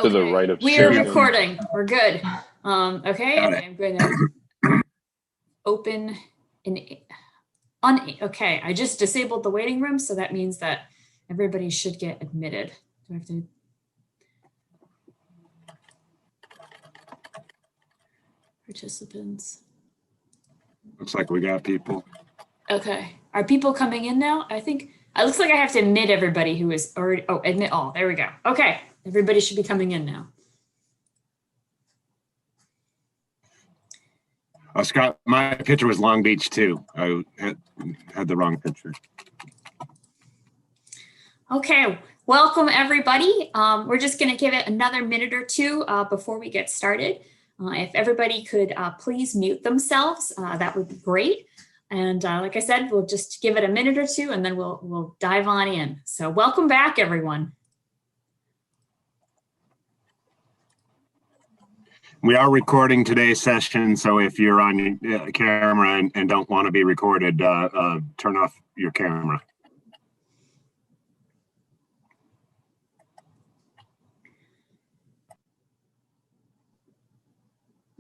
To the right of we are Susan. recording. We're good. Okay, Got it. I'm going to open okay, I just disabled the waiting room, so that means that everybody should get admitted. Do I have to? Participants. Looks like we got people. Okay, are people coming in now? I think it looks like I have to admit everybody who is already. Oh, admit all. There we go. Okay, everybody should be coming in now. Scott, my picture was Long Beach too. I had the wrong picture. Okay, welcome everybody. We're just going to give it another minute or two before we get started. If everybody could please mute themselves, that would be great. And like I said, we'll just give it a minute or two and then we'll dive on in. So welcome back, everyone. We are recording today's session, so if you're on your camera and don't want to be recorded, turn off your camera.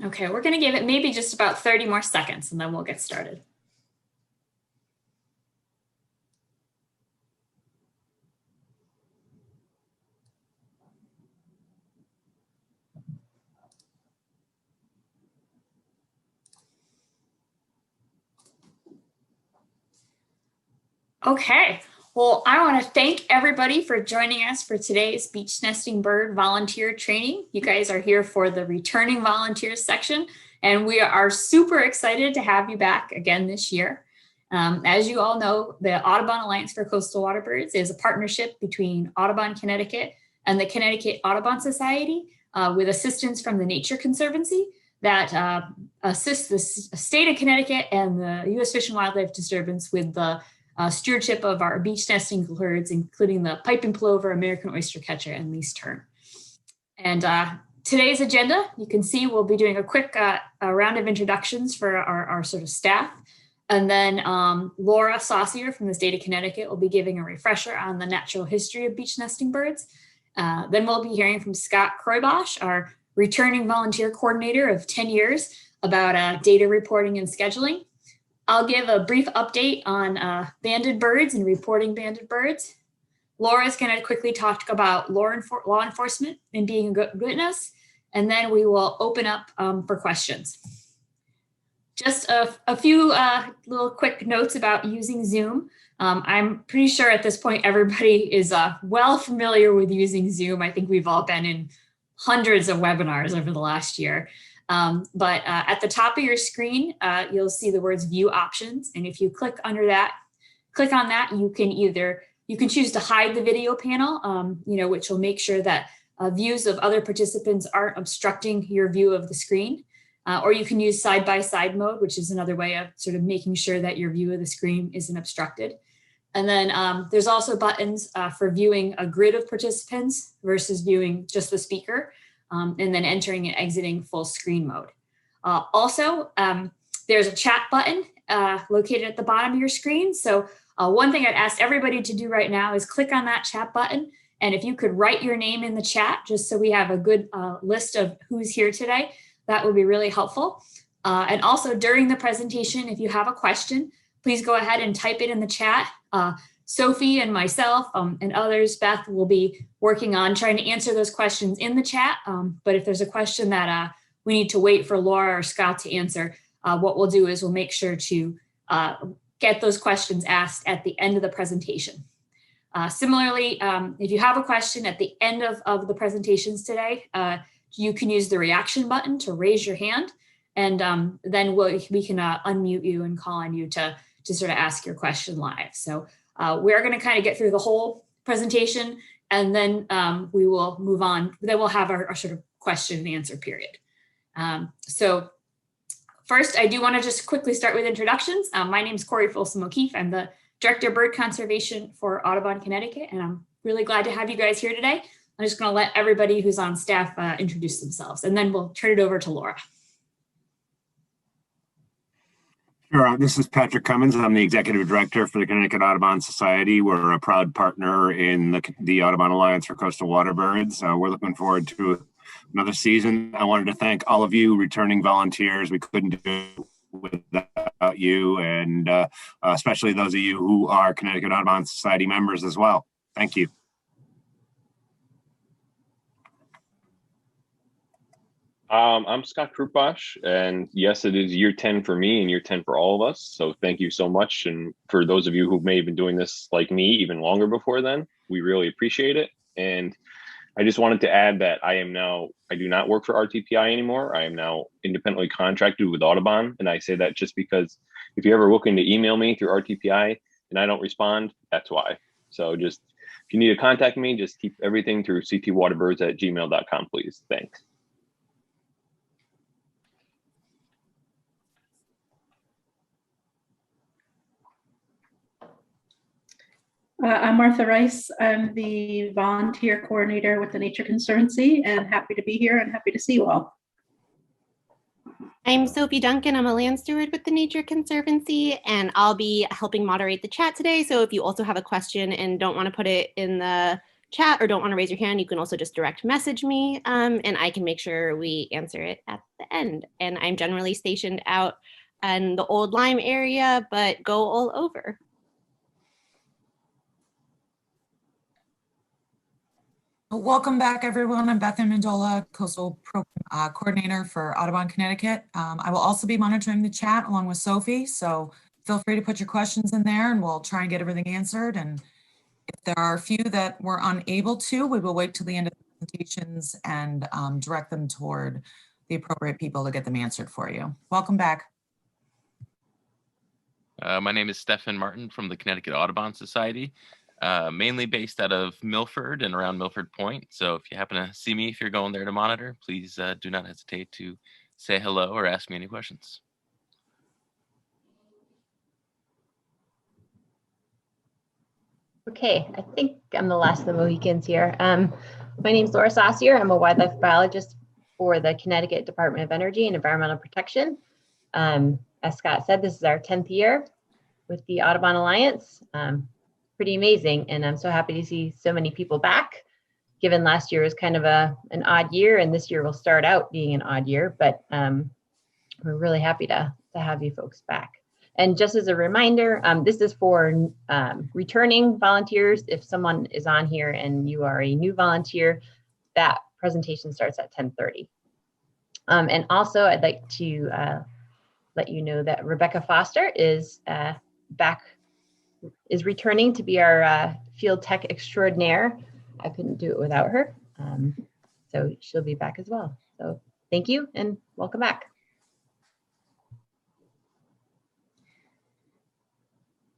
Okay, we're going to give it maybe just about 30 more seconds and then we'll get started. Okay, well, I want to thank everybody for joining us for today's beach nesting bird volunteer training. You guys are here for the returning volunteers section, and we are super excited to have you back again this year. As you all know, the Audubon Alliance for Coastal Water Birds is a partnership between Audubon, Connecticut and the Connecticut Audubon Society with assistance from the Nature Conservancy that assists the state of Connecticut and the U.S. Fish and Wildlife Disturbance with the stewardship of our beach nesting birds, including the piping plover, American oyster catcher, and least tern. And today's agenda, you can see we'll be doing a quick round of introductions for our sort of staff. And then Laura Saucier from the state of Connecticut will be giving a refresher on the natural history of beach nesting birds. Then we'll be hearing from Scott Kroibosch, our returning volunteer coordinator of 10 years, about data reporting and scheduling. I'll give a brief update on banded birds and reporting banded birds. Laura's going to quickly talk about law enforcement and being a good witness, and then we will open up for questions. Just a few little quick notes about using Zoom. I'm pretty sure at this point everybody is well familiar with using Zoom. I think we've all been in hundreds of webinars over the last year. But at the top of your screen, you'll see the words view options. And if you click on that, you can choose to hide the video panel, which will make sure that views of other participants aren't obstructing your view of the screen. Or you can use side-by-side mode, which is another way of sort of making sure that your view of the screen isn't obstructed. And then there's also buttons for viewing a grid of participants versus viewing just the speaker. And then entering and exiting full screen mode. Also, there's a chat button located at the bottom of your screen. So one thing I'd ask everybody to do right now is click on that chat button. And if you could write your name in the chat, just so we have a good list of who's here today, that would be really helpful. And also during the presentation, if you have a question, please go ahead and type it in the chat. Sophie and myself and others, Beth, will be working on trying to answer those questions in the chat. But if there's a question that we need to wait for Laura or Scott to answer, what we'll do is we'll make sure to get those questions asked at the end of the presentation. Similarly, if you have a question at the end of the presentations today, you can use the reaction button to raise your hand. And then we can unmute you and call on you to sort of ask your question live. So we're going to kind of get through the whole presentation and then we will move on. Then we'll have our sort of question and answer period. So first, I do want to just quickly start with introductions. My name is Corey Folsom O'Keefe. I'm the Director of Bird Conservation for Audubon, Connecticut, and I'm really glad to have you guys here today. I'm just going to let everybody who's on staff introduce themselves, and then we'll turn it over to Laura. Sure. This is Patrick Cummins. I'm the Executive Director for the Connecticut Audubon Society. We're a proud partner in the Audubon Alliance for Coastal Waterbirds. We're looking forward to another season. I wanted to thank all of you returning volunteers. We couldn't do it without you, and especially those of you who are Connecticut Audubon Society members as well. Thank you. I'm Scott Krupash, and yes, it is year 10 for me and year 10 for all of us. So thank you so much. And for those of you who may have been doing this like me even longer before then, we really appreciate it. And I just wanted to add that I do not work for RTPI anymore. I am now independently contracted with Audubon. And I say that just because if you're ever looking to email me through RTPI and I don't respond, that's why. So just, if you need to contact me, just keep everything through ctwaterbirds@gmail.com, please. Thanks. I'm Martha Rice. I'm the volunteer coordinator with the Nature Conservancy, and happy to be here and happy to see you all. I'm Sophie Duncan. I'm a land steward with the Nature Conservancy, and I'll be helping moderate the chat today. So if you also have a question and don't want to put it in the chat or don't want to raise your hand, you can also just direct message me, and I can make sure we answer it at the end. And I'm generally stationed out in the Old Lyme area, but go all over. Welcome back, everyone. I'm Beth Amendola, Coastal Program Coordinator for Audubon, Connecticut. I will also be monitoring the chat along with Sophie, so feel free to put your questions in there and we'll try and get everything answered. And if there are a few that we're unable to, we will wait till the end of the presentations and direct them toward the appropriate people to get them answered for you. Welcome back. My name is Stefan Martin from the Connecticut Audubon Society. Mainly based out of Milford and around Milford Point. So if you happen to see me, if you're going there to monitor, please do not hesitate to say hello or ask me any questions. Okay, I think I'm the last of the Mohicans here. My name is Laura Saucier. I'm a wildlife biologist for the Connecticut Department of Energy and Environmental Protection. As Scott said, this is our 10th year with the Audubon Alliance. Pretty amazing, and I'm so happy to see so many people back, given last year was kind of an odd year, and this year will start out being an odd year, but we're really happy to have you folks back. And just as a reminder, this is for returning volunteers. If someone is on here and you are a new volunteer, that presentation starts at 10:30. And also I'd like to let you know that Rebecca Foster is returning to be our field tech extraordinaire. I couldn't do it without her. So she'll be back as well. So thank you and welcome back.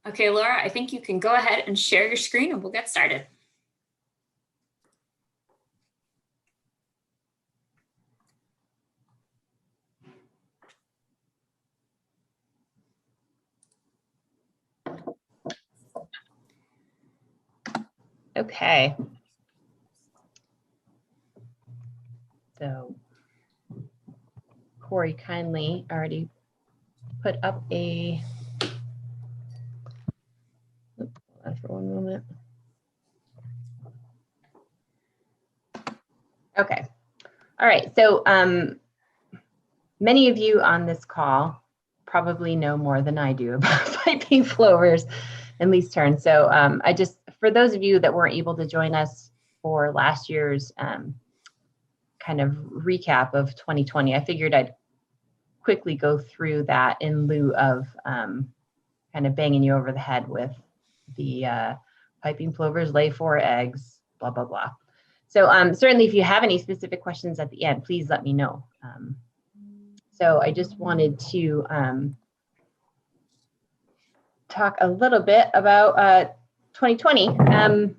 Okay, Laura, I think you can go ahead and share your screen and we'll get started. Okay. So Corey kindly already put up a, hold on for one moment. Okay. All right. So many of you on this call probably know more than I do about piping plovers and least tern. So for those of you that weren't able to join us for last year's kind of recap of 2020, I figured I'd quickly go through that in lieu of kind of banging you over the head with the piping plovers lay 4 eggs, blah, blah, blah. So certainly if you have any specific questions at the end, please let me know. So I just wanted to talk a little bit about 2020.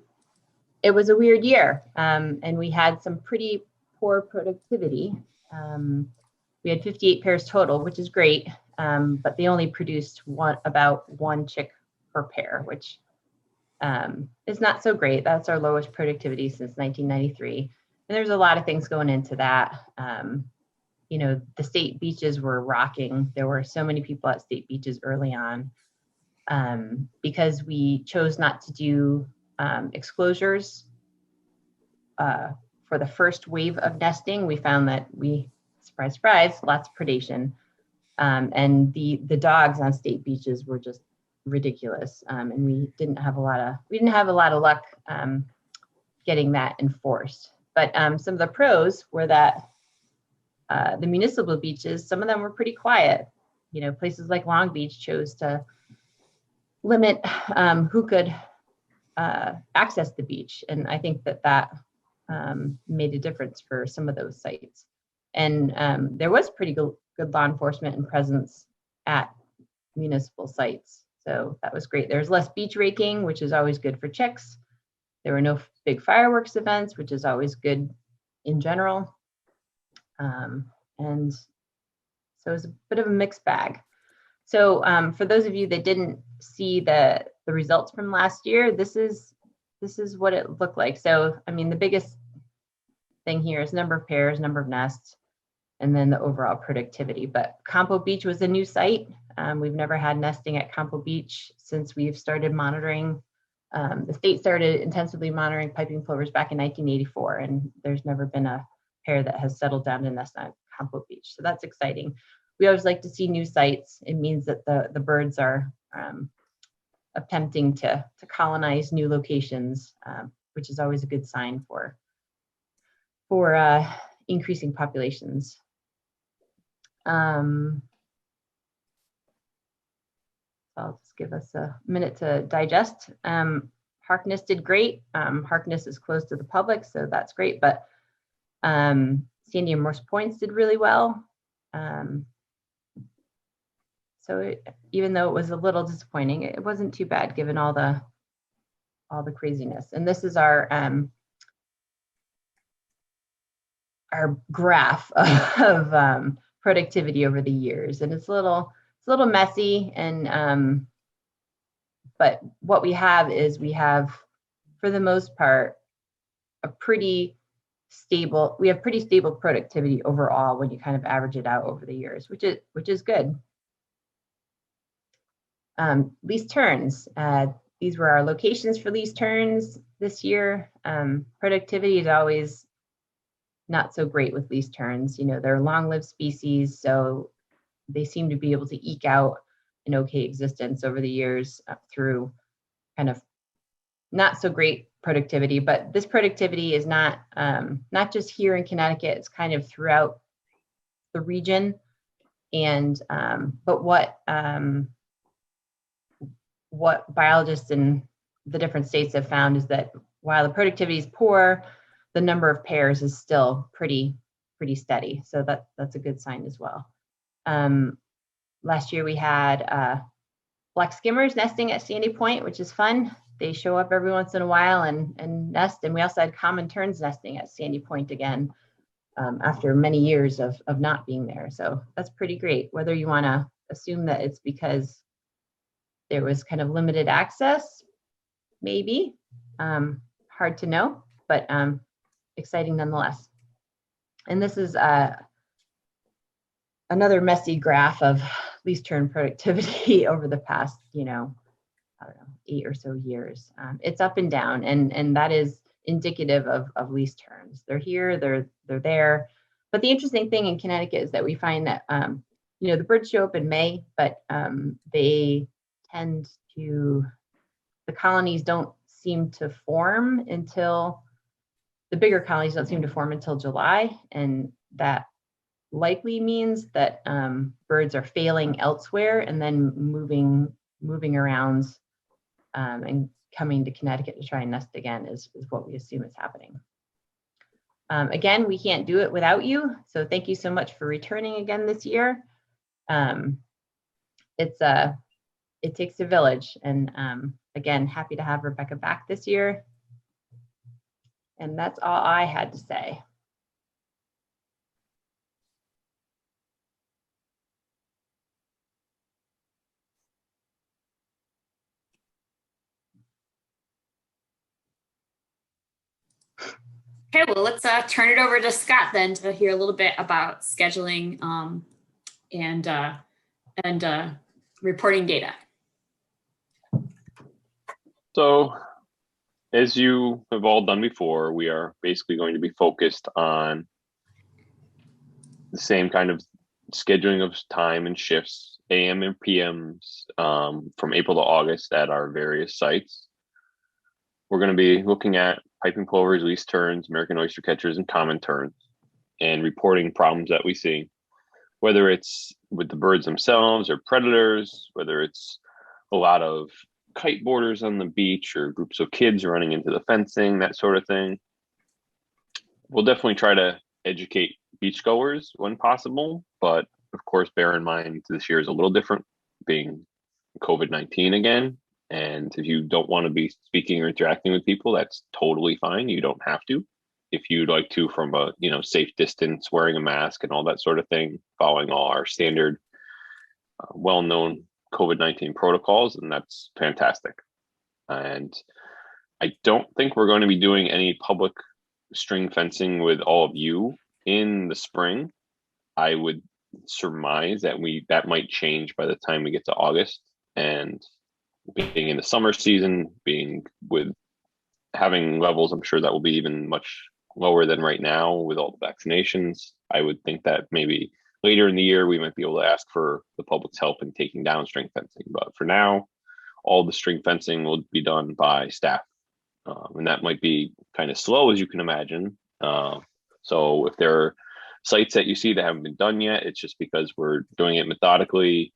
It was a weird year, and we had some pretty poor productivity. We had 58 pairs total, which is great, but they only produced about one chick per pair, which is not so great. That's our lowest productivity since 1993. And there's a lot of things going into that. the state beaches were rocking. There were so many people at state beaches early on because we chose not to do exclosures for the first wave of nesting. We found that surprise, surprise, lots of predation. And the dogs on state beaches were just ridiculous. And we didn't have a lot of luck getting that enforced. But some of the pros were that the municipal beaches, some of them were pretty quiet. Places like Long Beach chose to limit who could access the beach. And I think that made a difference for some of those sites. And there was pretty good law enforcement and presence at municipal sites. So that was great. There's less beach raking, which is always good for chicks. There were no big fireworks events, which is always good in general. And so it was a bit of a mixed bag. So for those of you that didn't see the results from last year, this is what it looked like. So, I mean, the biggest thing here is number of pairs, number of nests, and then the overall productivity. But Campo Beach was a new site. We've never had nesting at Campo Beach since we've started monitoring. The state started intensively monitoring piping plovers back in 1984, and there's never been a pair that has settled down to nest on Campo Beach. So that's exciting. We always like to see new sites. It means that the birds are attempting to colonize new locations, which is always a good sign for increasing populations. I'll just give us a minute to digest. Harkness did great. Harkness is closed to the public, so that's great. But Sandy and Morse Points did really well. So even though it was a little disappointing, it wasn't too bad given all the craziness. And this is our graph of productivity over the years, and it's a little messy. And but what we have is for the most part pretty stable productivity overall when you kind of average it out over the years, which is good. Lease terns. These were our locations for lease terns this year. Productivity is always not so great with lease terns. They're long-lived species, so they seem to be able to eke out an okay existence over the years through kind of not so great productivity. But this productivity is not just here in Connecticut, it's kind of throughout the region. And but what biologists in the different states have found is that while the productivity is poor, the number of pairs is still pretty steady. So that's a good sign as well. Last year we had black skimmers nesting at Sandy Point, which is fun. They show up every once in a while and nest. And we also had common terns nesting at Sandy Point again after many years of not being there. So that's pretty great. Whether you want to assume that it's because there was kind of limited access, maybe. Hard to know, but exciting nonetheless. And this is another messy graph of lease tern productivity over the past, I don't know, 8 or so years. It's up and down, and that is indicative of lease terns. They're here, they're there. But the interesting thing in Connecticut is that we find that, the birds show up in May, but the colonies don't seem to form until, the bigger colonies don't seem to form until July. And that likely means that birds are failing elsewhere and then moving around and coming to Connecticut to try and nest again is what we assume is happening. Again, we can't do it without you. So thank you so much for returning again this year. It takes a village, and again, happy to have Rebecca back this year. And that's all I had to say. Okay, well, let's turn it over to Scott then to hear a little bit about scheduling and reporting data. So as you have all done before, we are basically going to be focused on the same kind of scheduling of time and shifts, AM and PMs, from April to August at our various sites. We're going to be looking at piping plovers, least terns, American oyster catchers, and common terns, and reporting problems that we see, whether it's with the birds themselves or predators, whether it's a lot of kite boarders on the beach or groups of kids running into the fencing, that sort of thing. We'll definitely try to educate beachgoers when possible, but of course, bear in mind this year is a little different, being COVID-19 again. And if you don't want to be speaking or interacting with people, that's totally fine. You don't have to. If you'd like to, from a safe distance, wearing a mask and all that sort of thing, following all our standard, well-known COVID-19 protocols, and that's fantastic. And I don't think we're going to be doing any public string fencing with all of you in the spring. I would surmise that that might change by the time we get to August, and being in the summer season, being with having levels, I'm sure that will be even much lower than right now with all the vaccinations. I would think that maybe later in the year, we might be able to ask for the public's help in taking down string fencing. But for now, all the string fencing will be done by staff. And that might be kind of slow, as you can imagine. So if there are sites that you see that haven't been done yet, it's just because we're doing it methodically,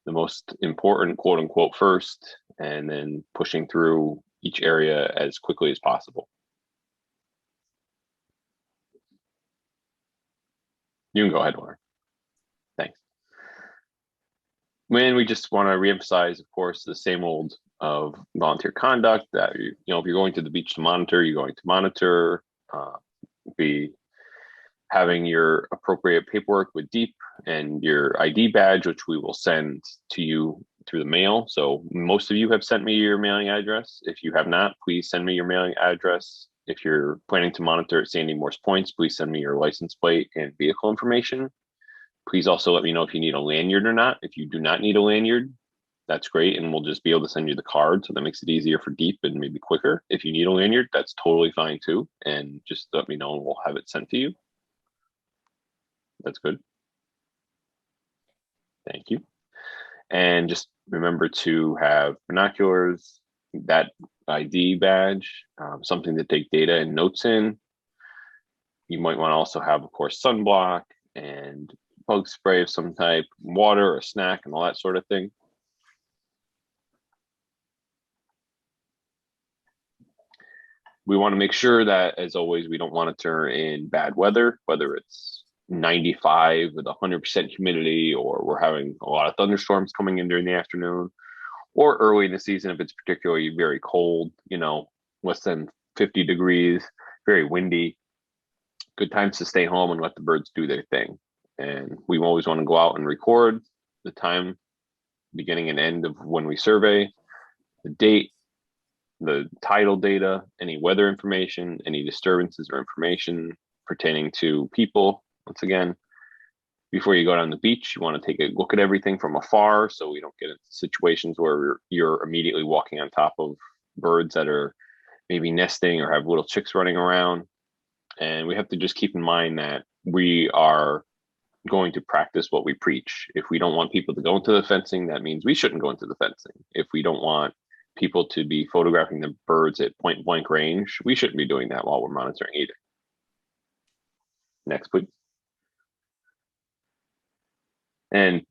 the most important, quote unquote, first, and then pushing through each area as quickly as possible. You can go ahead, Lauren. Thanks. When we just want to reemphasize, of course, the same old of volunteer conduct, that if you're going to the beach to monitor, you're going to monitor. Be having your appropriate paperwork with DEEP and your ID badge, which we will send to you through the mail. So most of you have sent me your mailing address. If you have not, please send me your mailing address. If you're planning to monitor at Sandy Morse Points, please send me your license plate and vehicle information. Please also let me know if you need a lanyard or not. If you do not need a lanyard, that's great, and we'll just be able to send you the card, so that makes it easier for DEEP and maybe quicker. If you need a lanyard, that's totally fine too, and just let me know and we'll have it sent to you. That's good. Thank you. And just remember to have binoculars, that ID badge, something to take data and notes in. You might want to also have, of course, sunblock and bug spray of some type, water or snack, and all that sort of thing. We want to make sure that, as always, we don't monitor in bad weather, whether it's 95 with 100% humidity, or we're having a lot of thunderstorms coming in during the afternoon, or early in the season if it's particularly very cold, less than 50 degrees, very windy. Good times to stay home and let the birds do their thing. And we always want to go out and record the time, beginning and end of when we survey, the date, the tidal data, any weather information, any disturbances or information pertaining to people. Once again, before you go down the beach, you want to take a look at everything from afar, so we don't get into situations where you're immediately walking on top of birds that are maybe nesting or have little chicks running around. And we have to just keep in mind that we are going to practice what we preach. If we don't want people to go into the fencing, that means we shouldn't go into the fencing. If we don't want people to be photographing the birds at point blank range, we shouldn't be doing that while we're monitoring either. Next, please. And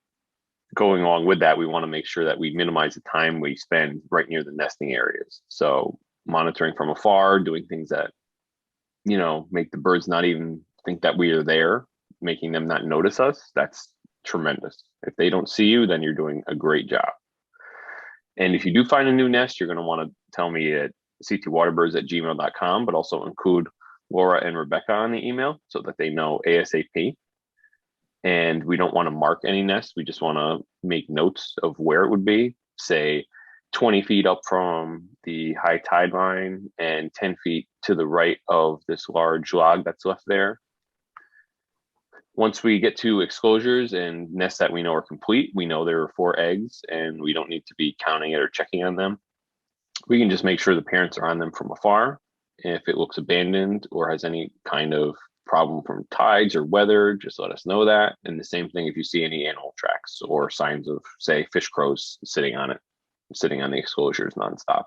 going along with that, we want to make sure that we minimize the time we spend right near the nesting areas. So monitoring from afar, doing things that, make the birds not even think that we are there, making them not notice us, that's tremendous. If they don't see you, then you're doing a great job. And if you do find a new nest, you're going to want to tell me at ctwaterbirds@gmail.com, but also include Laura and Rebecca on the email so that they know ASAP. And we don't want to mark any nests. We just want to make notes of where it would be. Say 20 feet up from the high tide line and 10 feet to the right of this large log that's left there. Once we get to exclosures and nests that we know are complete, we know there are 4 eggs and we don't need to be counting it or checking on them. We can just make sure the parents are on them from afar. If it looks abandoned or has any kind of problem from tides or weather, just let us know that. And the same thing if you see any animal tracks or signs of, say, fish crows sitting on the exclosures nonstop.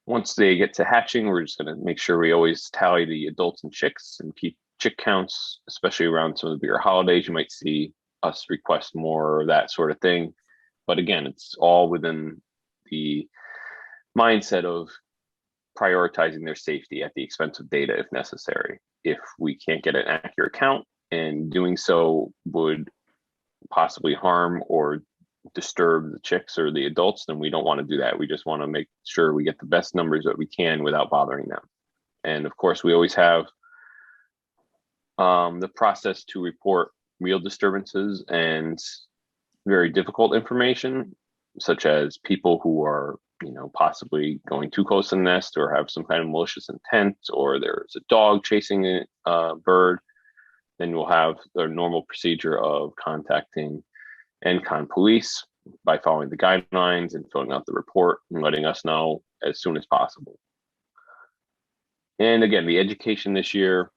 Once they get to hatching, we're just going to make sure we always tally the adults and chicks and keep chick counts, especially around some of the bigger holidays. You might see us request more of that sort of thing. But again, it's all within the mindset of prioritizing their safety at the expense of data if necessary. If we can't get an accurate count and doing so would possibly harm or disturb the chicks or the adults, then we don't want to do that. We just want to make sure we get the best numbers that we can without bothering them. And of course, we always have the process to report real disturbances and very difficult information, such as people who are, possibly going too close to the nest or have some kind of malicious intent, or there's a dog chasing a bird. Then we'll have the normal procedure of contacting cont police by following the guidelines and filling out the report and letting us know as soon as possible. And again, the education this year,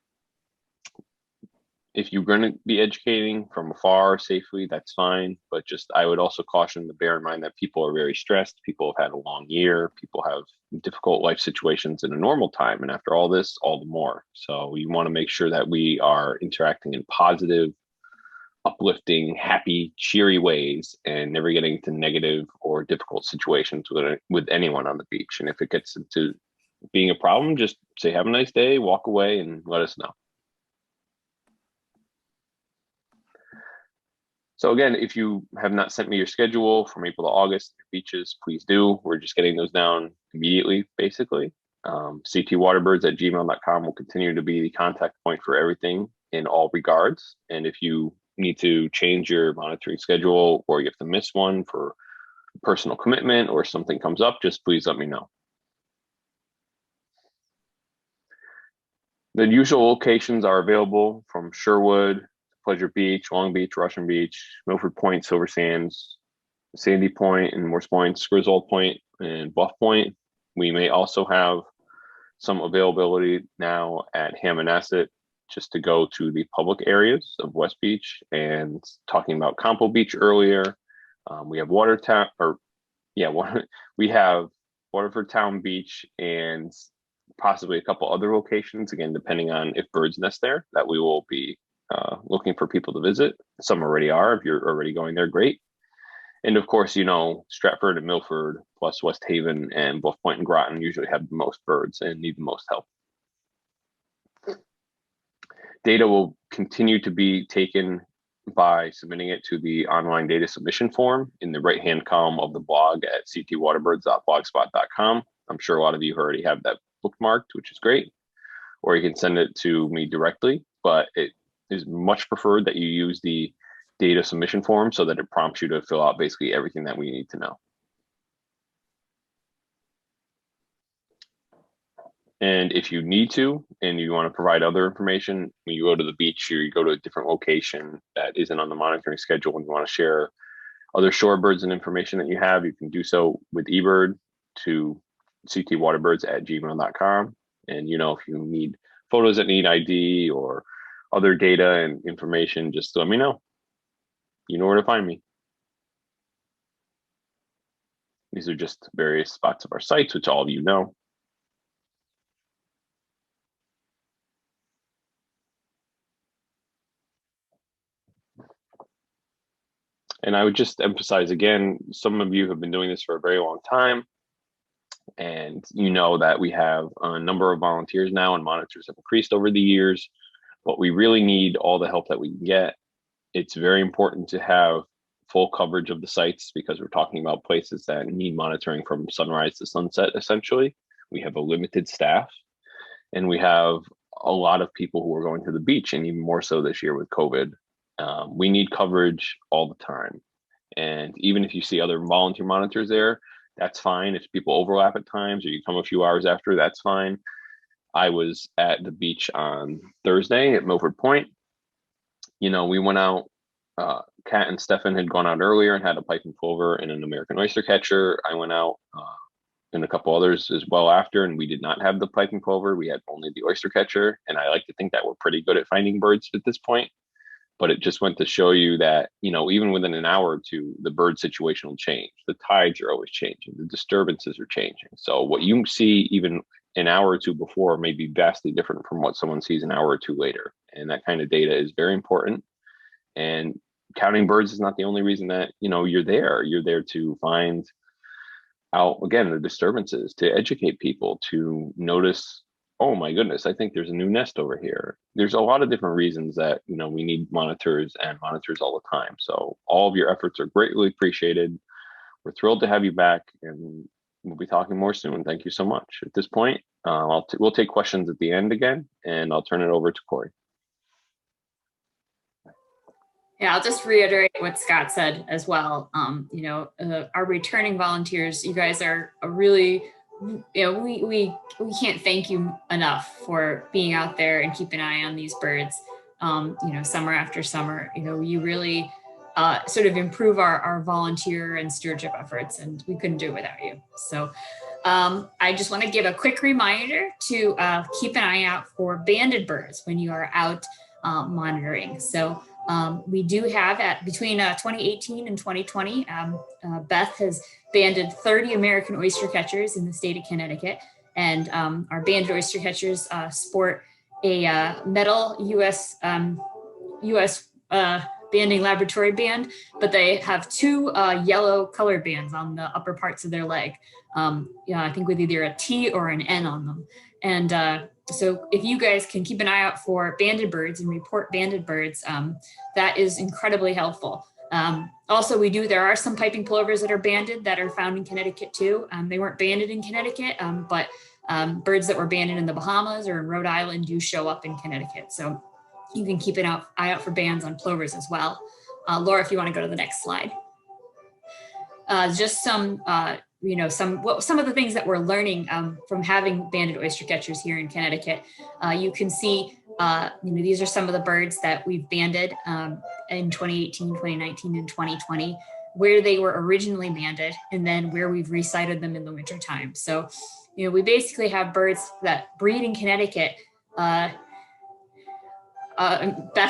if you're going to be educating from afar safely, that's fine. But just, I would also caution to bear in mind that people are very stressed. People have had a long year. People have difficult life situations in a normal time. And after all this, all the more. So we want to make sure that we are interacting in positive, uplifting, happy, cheery ways and never getting into negative or difficult situations with anyone on the beach. And if it gets into being a problem, just say, have a nice day, walk away and let us know. So again, if you have not sent me your schedule from April to August, beaches, please do. We're just getting those down immediately, basically. ctwaterbirds@gmail.com will continue to be the contact point for everything in all regards. And if you need to change your monitoring schedule or you have to miss one for personal commitment or something comes up, just please let me know. The usual locations are available from Sherwood, Pleasure Beach, Long Beach, Russian Beach, Milford Point, Silver Sands, Sandy Point and Morse Points, Griswold Point and Bluff Point. We may also have some availability now at Hammonasset just to go to the public areas of West Beach. And talking about Campo Beach earlier, we have we have Waterford Town Beach and possibly a couple other locations, again, depending on if birds nest there, that we will be looking for people to visit. Some already are. If you're already going there, great. And of course, Stratford and Milford plus West Haven and Bluff Point and Groton usually have the most birds and need the most help. Data will continue to be taken by submitting it to the online data submission form in the right-hand column of the blog at ctwaterbirds.blogspot.com. I'm sure a lot of you already have that bookmarked, which is great. Or you can send it to me directly, but it is much preferred that you use the data submission form so that it prompts you to fill out basically everything that we need to know. And if you need to, and you want to provide other information, when you go to the beach or you go to a different location that isn't on the monitoring schedule and you want to share other shorebirds and information that you have, you can do so with eBird to ctwaterbirds@gmail.com. And, if you need photos that need ID or other data and information, just let me know. You know where to find me. These are just various spots of our sites, which all of you know. And I would just emphasize again, some of you have been doing this for a very long time. And you know that we have a number of volunteers now and monitors have increased over the years, but we really need all the help that we can get. It's very important to have full coverage of the sites because we're talking about places that need monitoring from sunrise to sunset, essentially. We have a limited staff and we have a lot of people who are going to the beach, and even more so this year with COVID. We need coverage all the time. And even if you see other volunteer monitors there, that's fine. If people overlap at times or you come a few hours after, that's fine. I was at the beach on Thursday at Milford Point. We went out. Kat and Stefan had gone out earlier and had a pike and plover and an American oyster catcher. I went out and a couple others as well after, and we did not have the pike and plover. We had only the oyster catcher, and I like to think that we're pretty good at finding birds at this point. But it just went to show you that, even within an hour or two, the bird situation will change. The tides are always changing. The disturbances are changing. So what you see even an hour or two before may be vastly different from what someone sees an hour or two later. And that kind of data is very important. And counting birds is not the only reason that, you're there. You're there to find out, again, the disturbances, to educate people, to notice, oh my goodness, I think there's a new nest over here. There's a lot of different reasons that, we need monitors and monitors all the time. So all of your efforts are greatly appreciated. We're thrilled to have you back, and we'll be talking more soon. Thank you so much. At this point, we'll take questions at the end again, and I'll turn it over to Corey. Yeah, I'll just reiterate what Scott said as well. Our returning volunteers, you guys are a really, we can't thank you enough for being out there and keep an eye on these birds. Summer after summer, you really sort of improve our volunteer and stewardship efforts, and we couldn't do it without you. So I just want to give a quick reminder to keep an eye out for banded birds when you are out monitoring. So we do have between 2018 and 2020, Beth has banded 30 American oyster catchers in the state of Connecticut, and our banded oyster catchers sport a metal US banding laboratory band, but they have two yellow colored bands on the upper parts of their leg. I think with either a T or an N on them. And so if you guys can keep an eye out for banded birds and report banded birds, that is incredibly helpful. Also, there are some piping plovers that are banded that are found in Connecticut too. They weren't banded in Connecticut, but birds that were banded in the Bahamas or in Rhode Island do show up in Connecticut. So you can keep an eye out for bands on plovers as well. Laura, if you want to go to the next slide. Just some some of the things that we're learning from having banded oyster catchers here in Connecticut. You can see, these are some of the birds that we've banded in 2018, 2019, and 2020, where they were originally banded, and then where we've resighted them in the wintertime. So, we basically have birds that breed in Connecticut. Beth,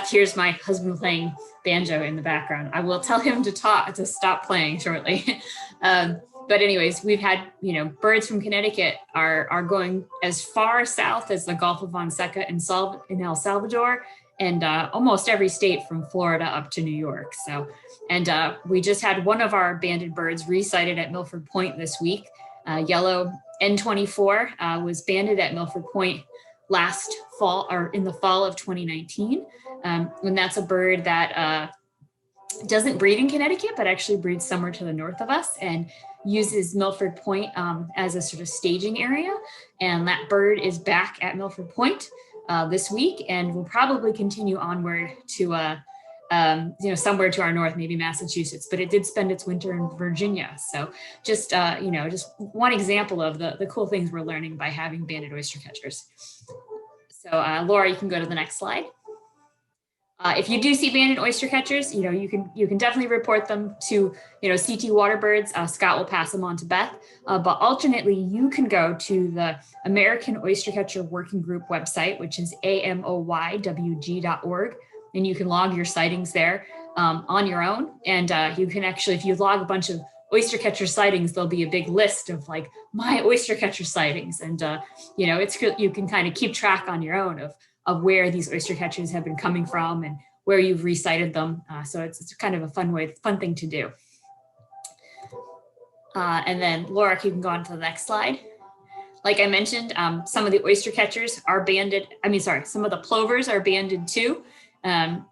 here's my husband playing banjo in the background. I will tell him to stop playing shortly. But anyways, we've had, birds from Connecticut are going as far south as the Gulf of Fonseca in El Salvador, and almost every state from Florida up to New York. So, and we just had one of our banded birds resighted at Milford Point this week. Yellow N24 was banded at Milford Point last fall, or in the fall of 2019. And that's a bird that doesn't breed in Connecticut, but actually breeds somewhere to the north of us and uses Milford Point as a sort of staging area. And that bird is back at Milford Point this week, and will probably continue onward to somewhere to our north, maybe Massachusetts, but it did spend its winter in Virginia. So just, just one example of the cool things we're learning by having banded oyster catchers. So Laura, you can go to the next slide. If you do see banded oyster catchers, you can definitely report them to, CT Waterbirds. Scott will pass them on to Beth. But alternately, you can go to the American Oyster Catcher Working Group website, which is amoywg.org. And you can log your sightings there on your own. And you can actually, if you log a bunch of oyster catcher sightings, there'll be a big list of like my oyster catcher sightings. And, you can kind of keep track on your own of where these oyster catchers have been coming from and where you've resighted them. So it's kind of a fun thing to do. And then Laura, you can go on to the next slide. Like I mentioned, some of the oyster catchers are banded. Some of the plovers are banded too. And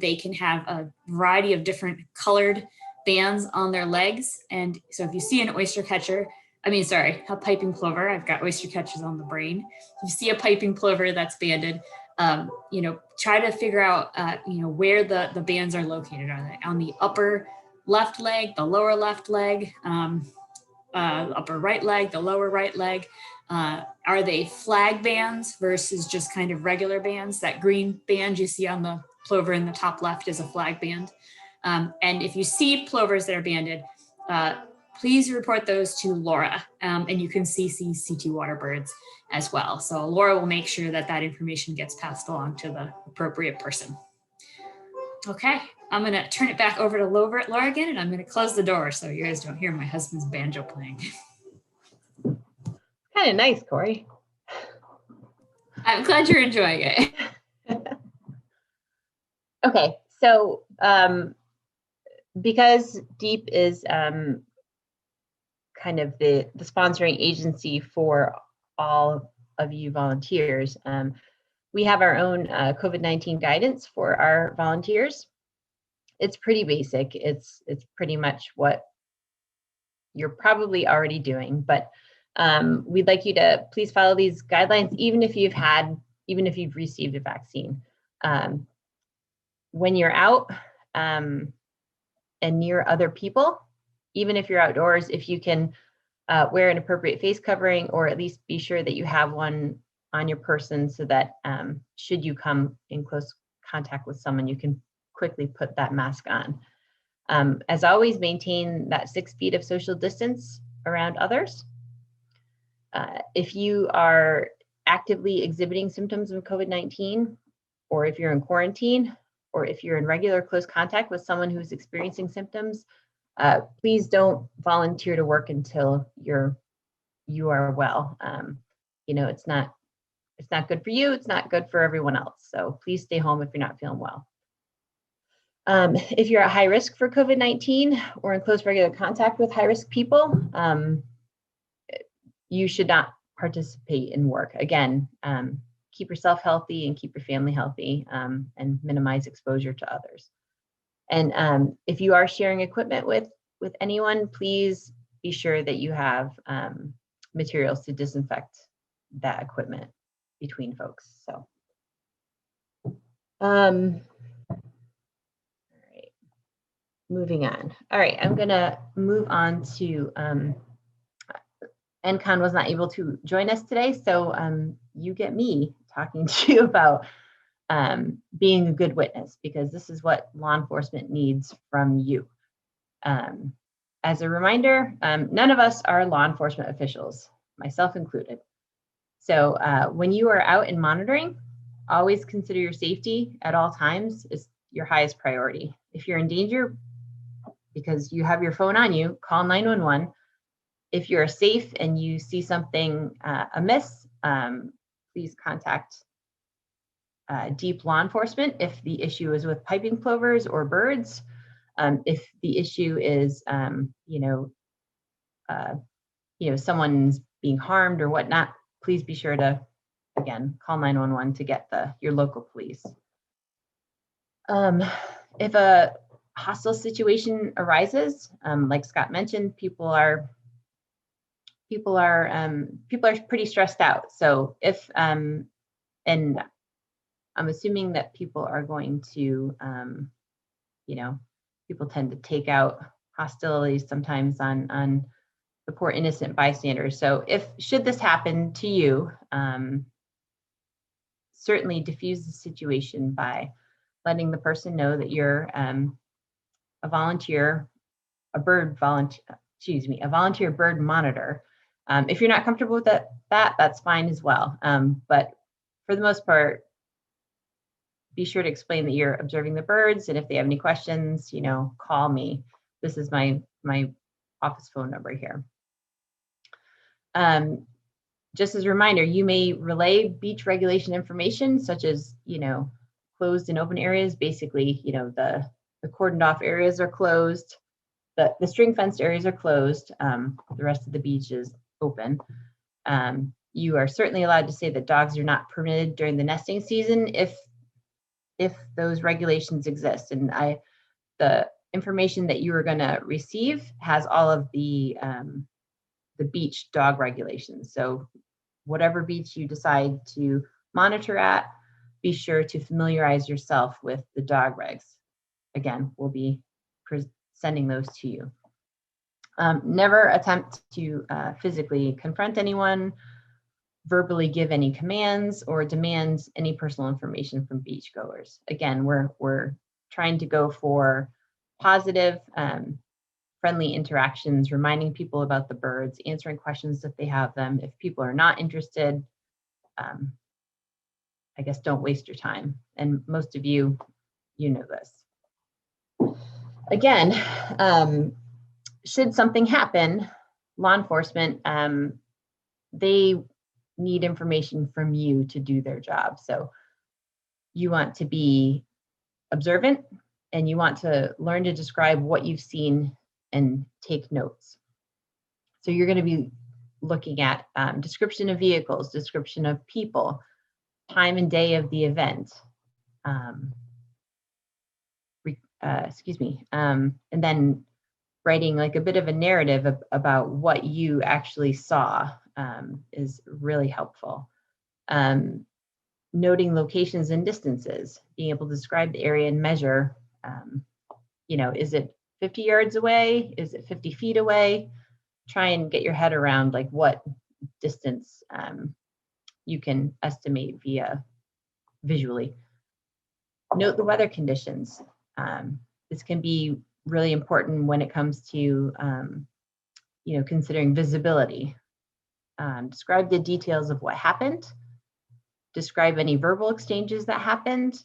they can have a variety of different colored bands on their legs. And so if you see an oyster catcher, a piping plover, I've got oyster catchers on the brain. If you see a piping plover that's banded, try to figure out, where the bands are located. Are they on the upper left leg, the lower left leg, upper right leg, the lower right leg? Are they flag bands versus just kind of regular bands? That green band you see on the plover in the top left is a flag band. And if you see plovers that are banded, please report those to Laura, and you can CC CT Waterbirds as well. So Laura will make sure that that information gets passed along to the appropriate person. Okay, I'm gonna turn it back over to Laura again, and I'm gonna close the door so you guys don't hear my husband's banjo playing. Kind of nice, Corey. I'm glad you're enjoying it. Okay, so because DEEP is kind of the sponsoring agency for all of you volunteers, we have our own COVID-19 guidance for our volunteers. It's pretty basic. It's pretty much what you're probably already doing, but we'd like you to please follow these guidelines, even if you've received a vaccine. When you're out and near other people, even if you're outdoors, if you can wear an appropriate face covering, or at least be sure that you have one on your person so that should you come in close contact with someone, you can quickly put that mask on. As always, maintain that 6 feet of social distance around others. If you are actively exhibiting symptoms of COVID-19, or if you're in quarantine, or if you're in regular close contact with someone who's experiencing symptoms, please don't volunteer to work until you are well. It's not good for you. It's not good for everyone else. So please stay home if you're not feeling well. If you're at high risk for COVID-19 or in close regular contact with high-risk people, you should not participate in work. Again, keep yourself healthy and keep your family healthy, and minimize exposure to others. And if you are sharing equipment with anyone, please be sure that you have materials to disinfect that equipment between folks. So, all right, moving on. All right, I'm gonna move on to, NCON was not able to join us today, so you get me talking to you about being a good witness, because this is what law enforcement needs from you. As a reminder, none of us are law enforcement officials, myself included. So when you are out and monitoring, always consider your safety at all times is your highest priority. If you're in danger because you have your phone on you, call 911. If you're safe and you see something amiss, please contact DEEP law enforcement if the issue is with piping plovers or birds. If the issue is, someone's being harmed or whatnot, please be sure to, again, call 911 to get your local police. If a hostile situation arises, like Scott mentioned, people are pretty stressed out. So if and I'm assuming that people are going to, people tend to take out hostilities sometimes on the poor innocent bystanders. So should this happen to you, certainly diffuse the situation by letting the person know that you're a volunteer bird monitor. If you're not comfortable with that's fine as well. But for the most part, be sure to explain that you're observing the birds, and if they have any questions, call me. This is my office phone number here. Just as a reminder, you may relay beach regulation information, such as, closed and open areas. Basically, the cordoned off areas are closed, the string fenced areas are closed, the rest of the beach is open. You are certainly allowed to say that dogs are not permitted during the nesting season if those regulations exist. And the information that you are going to receive has all of the beach dog regulations. So whatever beach you decide to monitor at, be sure to familiarize yourself with the dog regs. Again, we'll be sending those to you. Never attempt to physically confront anyone, verbally give any commands, or demand any personal information from beachgoers. Again, we're trying to go for positive, friendly interactions, reminding people about the birds, answering questions if they have them. If people are not interested, I guess don't waste your time. And most of you know this. Again, should something happen, law enforcement, they need information from you to do their job. So you want to be observant, and you want to learn to describe what you've seen and take notes. So you're going to be looking at description of vehicles, description of people, time and day of the event, and then writing like a bit of a narrative about what you actually saw is really helpful. Noting locations and distances, being able to describe the area and measure, is it 50 yards away? Is it 50 feet away? Try and get your head around like what distance you can estimate visually. Note the weather conditions. This can be really important when it comes to, considering visibility. Describe the details of what happened. Describe any verbal exchanges that happened.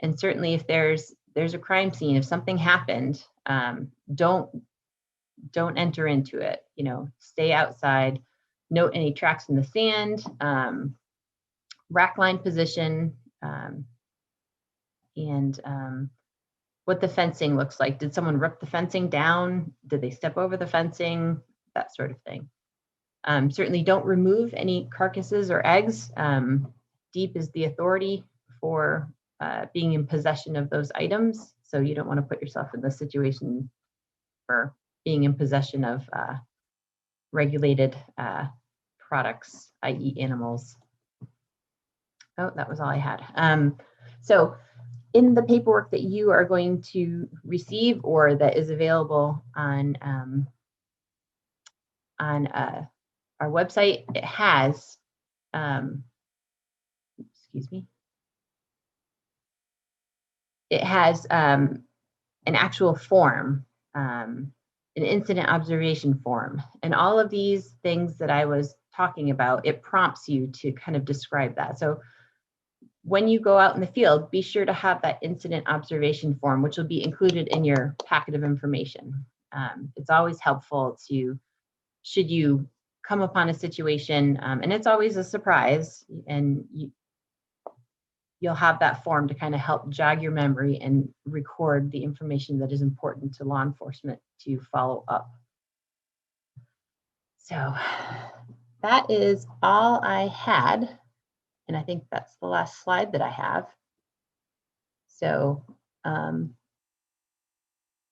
And certainly if there's a crime scene, if something happened, don't enter into it. Stay outside. Note any tracks in the sand, rack line position, and what the fencing looks like. Did someone rip the fencing down? Did they step over the fencing? That sort of thing. Certainly don't remove any carcasses or eggs. Deep is the authority for being in possession of those items. So you don't want to put yourself in the situation for being in possession of regulated products, i.e. animals. Oh, that was all I had. So in the paperwork that you are going to receive or that is available on our website, it has, it has an actual form, an incident observation form. And all of these things that I was talking about, it prompts you to kind of describe that. So when you go out in the field, be sure to have that incident observation form, which will be included in your packet of information. It's always helpful to, should you come upon a situation, and it's always a surprise, and you'll have that form to kind of help jog your memory and record the information that is important to law enforcement to follow up. So that is all I had. And I think that's the last slide that I have. So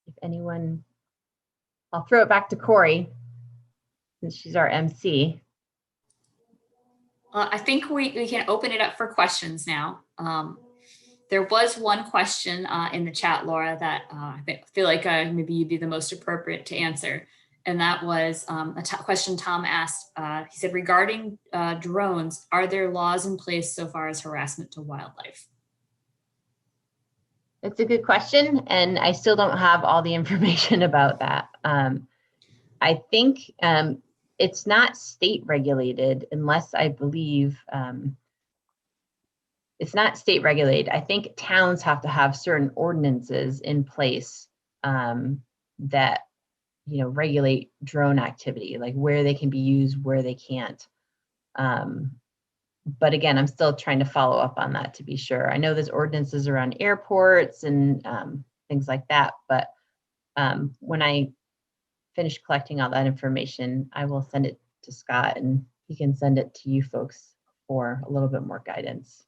if anyone, I'll throw it back to Corey, since she's our MC. I think we can open it up for questions now. There was one question in the chat, Laura, that I feel like maybe you'd be the most appropriate to answer. And that was a question Tom asked. He said, regarding drones, are there laws in place so far as harassment to wildlife? That's a good question. And I still don't have all the information about that. I think it's not state regulated unless I believe it's not state regulated. I think towns have to have certain ordinances in place that regulate drone activity, like where they can be used, where they can't. But again, I'm still trying to follow up on that to be sure. I know there's ordinances around airports and things like that, but when I finish collecting all that information, I will send it to Scott and he can send it to you folks for a little bit more guidance.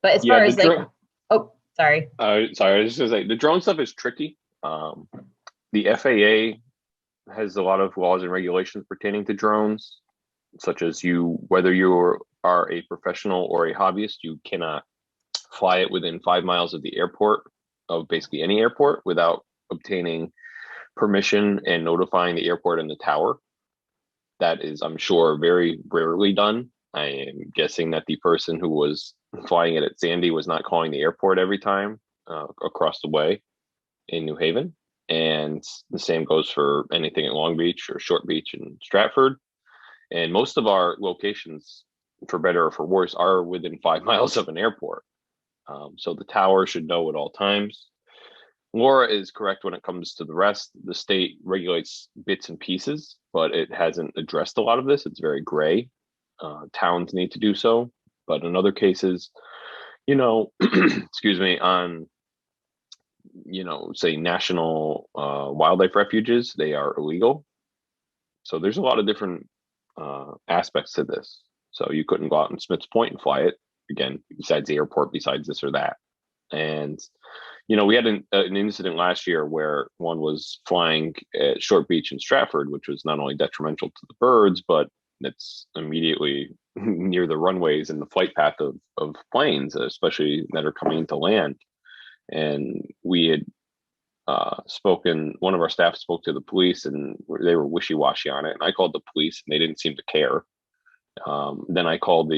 But as far as like, oh, sorry. Sorry, I was just gonna say, the drone stuff is tricky. The FAA has a lot of laws and regulations pertaining to drones, such as whether you are a professional or a hobbyist, you cannot fly it within 5 miles of the airport, of basically any airport, without obtaining permission and notifying the airport and the tower. That is, I'm sure, very rarely done. I am guessing that the person who was flying it at Sandy was not calling the airport every time across the way in New Haven. And the same goes for anything at Long Beach or Short Beach and Stratford. And most of our locations, for better or for worse, are within 5 miles of an airport. So the tower should know at all times. Laura is correct when it comes to the rest. The state regulates bits and pieces, but it hasn't addressed a lot of this. It's very gray. Towns need to do so. But in other cases, excuse me, on, say national wildlife refuges, they are illegal. So there's a lot of different aspects to this. So you couldn't go out in Smith's Point and fly it, again, besides the airport, besides this or that. And we had an incident last year where one was flying at Short Beach and Stratford, which was not only detrimental to the birds, but it's immediately near the runways and the flight path of planes, especially that are coming into land. And we had one of our staff spoke to the police, and they were wishy-washy on it. And I called the police, and they didn't seem to care. Then I called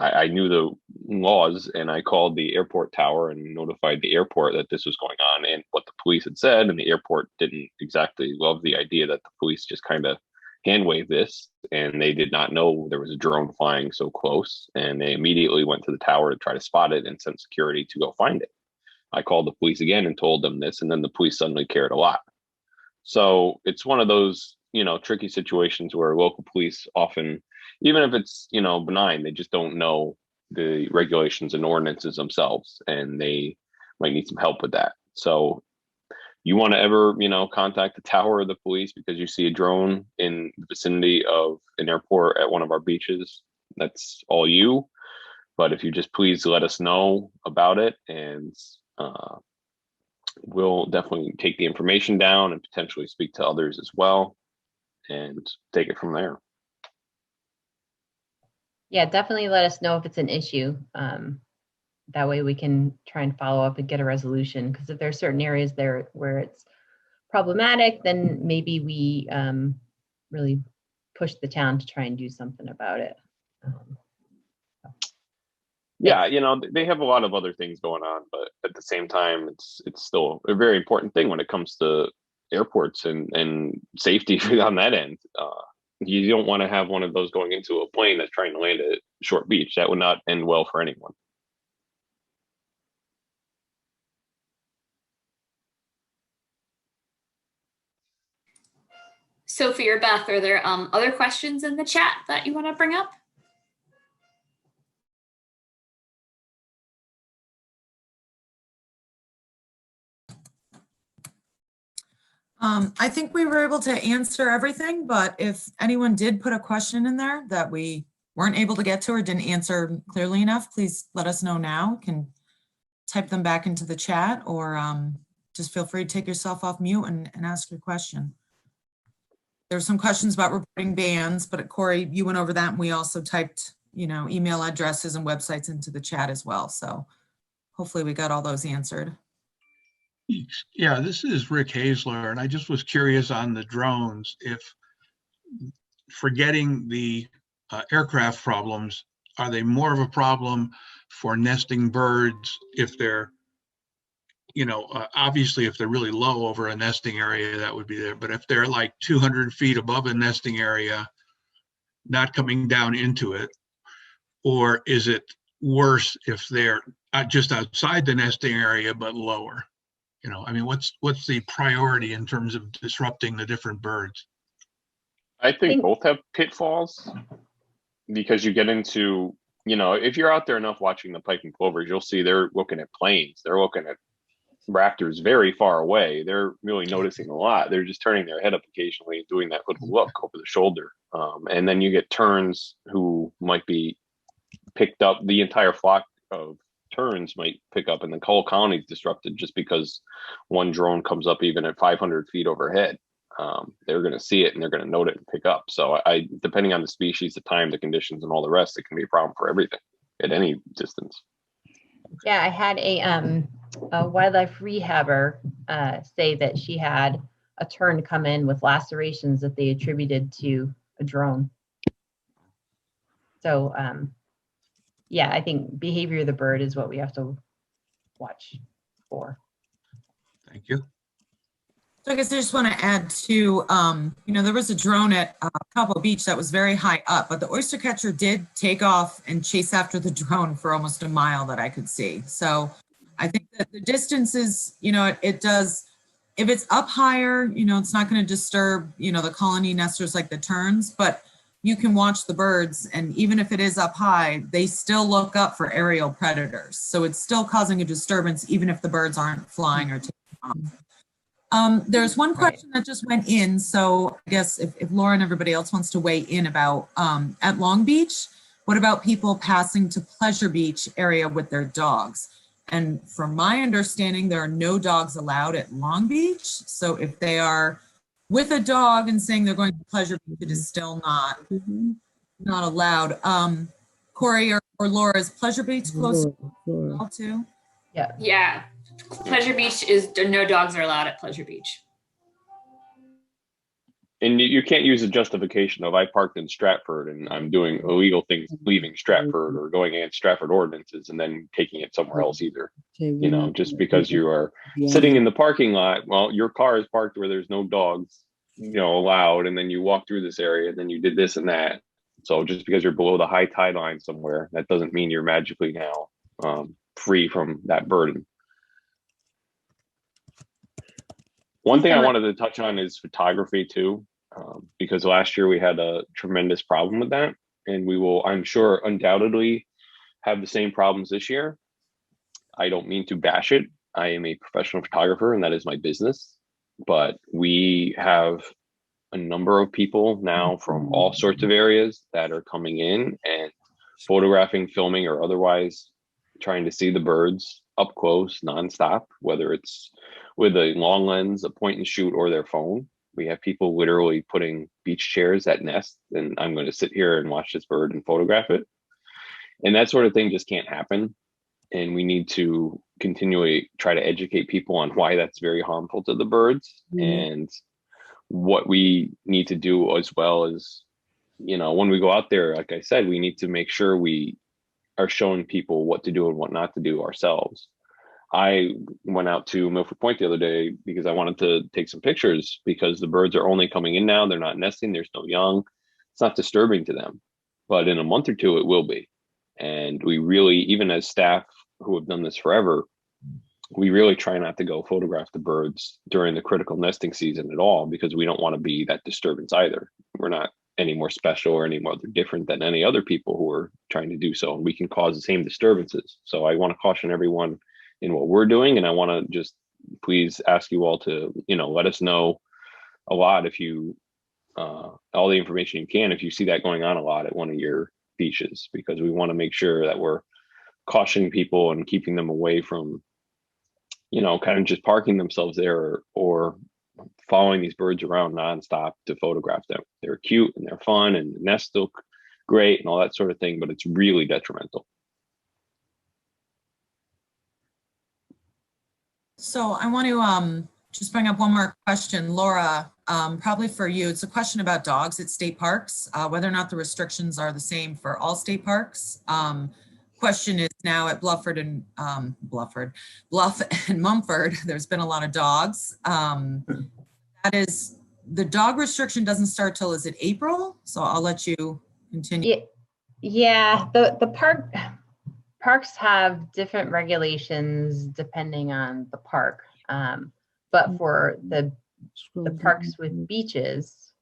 I knew the laws, and I called the airport tower and notified the airport that this was going on and what the police had said. And the airport didn't exactly love the idea that the police just kind of hand waved this, and they did not know there was a drone flying so close. And they immediately went to the tower to try to spot it and sent security to go find it. I called the police again and told them this, and then the police suddenly cared a lot. So it's one of those, tricky situations where local police often, even if it's, benign, they just don't know the regulations and ordinances themselves, and they might need some help with that. So you want to ever, contact the tower or the police because you see a drone in the vicinity of an airport at one of our beaches, that's all you. But if you just please let us know about it, and we'll definitely take the information down and potentially speak to others as well and take it from there. Yeah, definitely let us know if it's an issue. That way we can try and follow up and get a resolution. Because if there are certain areas there where it's problematic, then maybe we really push the town to try and do something about it. Yeah, they have a lot of other things going on, but at the same time, it's still a very important thing when it comes to airports and safety on that end. You don't want to have one of those going into a plane that's trying to land at Short Beach. That would not end well for anyone. Sophie or Beth, are there other questions in the chat that you want to bring up? I think we were able to answer everything, but if anyone did put a question in there that we weren't able to get to or didn't answer clearly enough, please let us know now. You can type them back into the chat, or just feel free to take yourself off mute and ask your question. There were some questions about reporting bans, but Corey, you went over that, and we also typed, email addresses and websites into the chat as well. So hopefully we got all those answered. Yeah, this is Rick Hazler, and I just was curious on the drones, if forgetting the aircraft problems, are they more of a problem for nesting birds if they're, obviously if they're really low over a nesting area, that would be there. But if they're like 200 feet above a nesting area, not coming down into it, or is it worse if they're just outside the nesting area but lower? What's the priority in terms of disrupting the different birds? I think both have pitfalls, because you get into, if you're out there enough watching the piping plovers, you'll see they're looking at planes. They're looking at raptors very far away. They're really noticing a lot. They're just turning their head up occasionally and doing that little look over the shoulder. And then you get terns who might be picked up. The entire flock of terns might pick up, and the whole colony is disrupted just because one drone comes up even at 500 feet overhead. They're going to see it and they're going to note it and pick up. So depending on the species, the time, the conditions, and all the rest, it can be a problem for everything at any distance. Yeah, I had a wildlife rehabber say that she had a tern come in with lacerations that they attributed to a drone. So yeah, I think behavior of the bird is what we have to watch for. Thank you. So I guess I just want to add to, there was a drone at Cabo Beach that was very high up, but the oyster catcher did take off and chase after the drone for almost a mile that I could see. So I think that the distance is, it does, if it's up higher, it's not going to disturb, the colony nesters like the terns, but you can watch the birds, and even if it is up high, they still look up for aerial predators. So it's still causing a disturbance, even if the birds aren't flying or taking off. There's one question that just went in. So I guess if Laura and everybody else wants to weigh in about at Long Beach, what about people passing to Pleasure Beach area with their dogs? And from my understanding, there are no dogs allowed at Long Beach. So if they are with a dog and saying they're going to Pleasure Beach, it is still not allowed. Corey or Laura, is Pleasure Beach close to? Yeah. Yeah. Pleasure Beach is no dogs are allowed at Pleasure Beach. And you can't use a justification of I parked in Stratford and I'm doing illegal things, leaving Stratford or going against Stratford ordinances and then taking it somewhere else either. Just because you are sitting in the parking lot, well, your car is parked where there's no dogs, allowed, and then you walk through this area and then you did this and that. So just because you're below the high tide line somewhere, that doesn't mean you're magically now free from that burden. One thing I wanted to touch on is photography too, because last year we had a tremendous problem with that, and we will, I'm sure, undoubtedly have the same problems this year. I don't mean to bash it. I am a professional photographer and that is my business, but we have a number of people now from all sorts of areas that are coming in and photographing, filming, or otherwise trying to see the birds up close, nonstop, whether it's with a long lens, a point and shoot, or their phone. We have people literally putting beach chairs at nest, and I'm going to sit here and watch this bird and photograph it. And that sort of thing just can't happen. And we need to continually try to educate people on why that's very harmful to the birds. And what we need to do as well is, when we go out there, like I said, we need to make sure we are showing people what to do and what not to do ourselves. I went out to Milford Point the other day because I wanted to take some pictures because the birds are only coming in now. They're not nesting. There's no young. It's not disturbing to them, but in a month or two, it will be. And we really, even as staff who have done this forever, we really try not to go photograph the birds during the critical nesting season at all, because we don't want to be that disturbance either. We're not any more special or any more different than any other people who are trying to do so. And we can cause the same disturbances. So I want to caution everyone in what we're doing. And I want to just please ask you all to, let us know a lot if you, all the information you can, if you see that going on a lot at one of your beaches, because we want to make sure that we're cautioning people and keeping them away from, kind of just parking themselves there or following these birds around nonstop to photograph them. They're cute and they're fun and the nests look great and all that sort of thing, but it's really detrimental. So I want to just bring up one more question, Laura, probably for you. It's a question about dogs at state parks, whether or not the restrictions are the same for all state parks. Question is now at Bluff and Mumford, there's been a lot of dogs. That is, the dog restriction doesn't start till, is it April? So I'll let you continue. Yeah, the parks have different regulations depending on the park. But for the parks with beaches,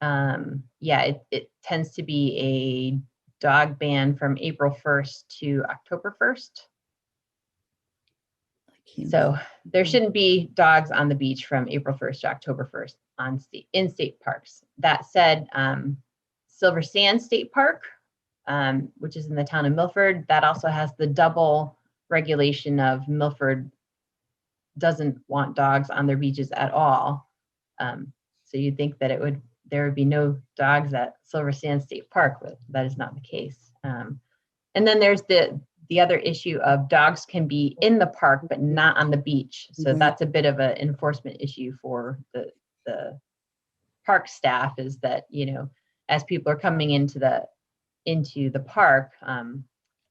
it tends to be a dog ban from April 1st to October 1st. So there shouldn't be dogs on the beach from April 1st to October 1st in state parks. That said, Silver Sand State Park, which is in the town of Milford, that also has the double regulation of Milford doesn't want dogs on their beaches at all. So you'd think that there would be no dogs at Silver Sand State Park, but that is not the case. And then there's the the other issue of dogs can be in the park, but not on the beach. So that's a bit of an enforcement issue for the park staff, is that, you know, as people are coming into the park,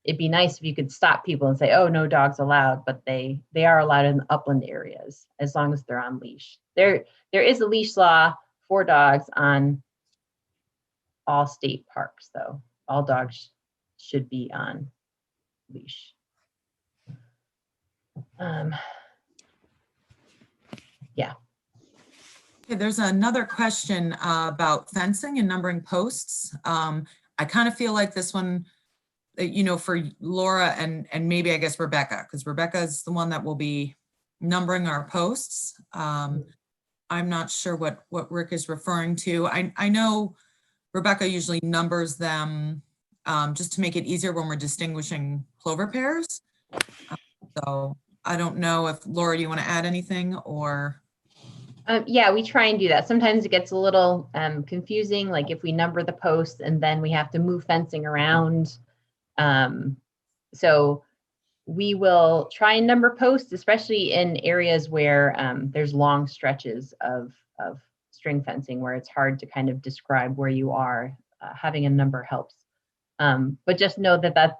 it'd be nice if you could stop people and say, oh, no dogs allowed, but they are allowed in the upland areas as long as they're on leash. There is a leash law for dogs on all state parks, though. All dogs should be on leash. Yeah. Okay, there's another question about fencing and numbering posts. I kind of feel like this one, you know, for Laura and maybe I guess Rebecca, because Rebecca is the one that will be numbering our posts. I'm not sure what Rick is referring to. I know Rebecca usually numbers them just to make it easier when we're distinguishing plover pairs. So I don't know if Laura, you want to add anything or? Yeah, we try and do that. Sometimes it gets a little confusing, like if we number the posts and then we have to move fencing around. So we will try and number posts, especially in areas where there's long stretches of string fencing where it's hard to kind of describe where you are. Having a number helps. But just know that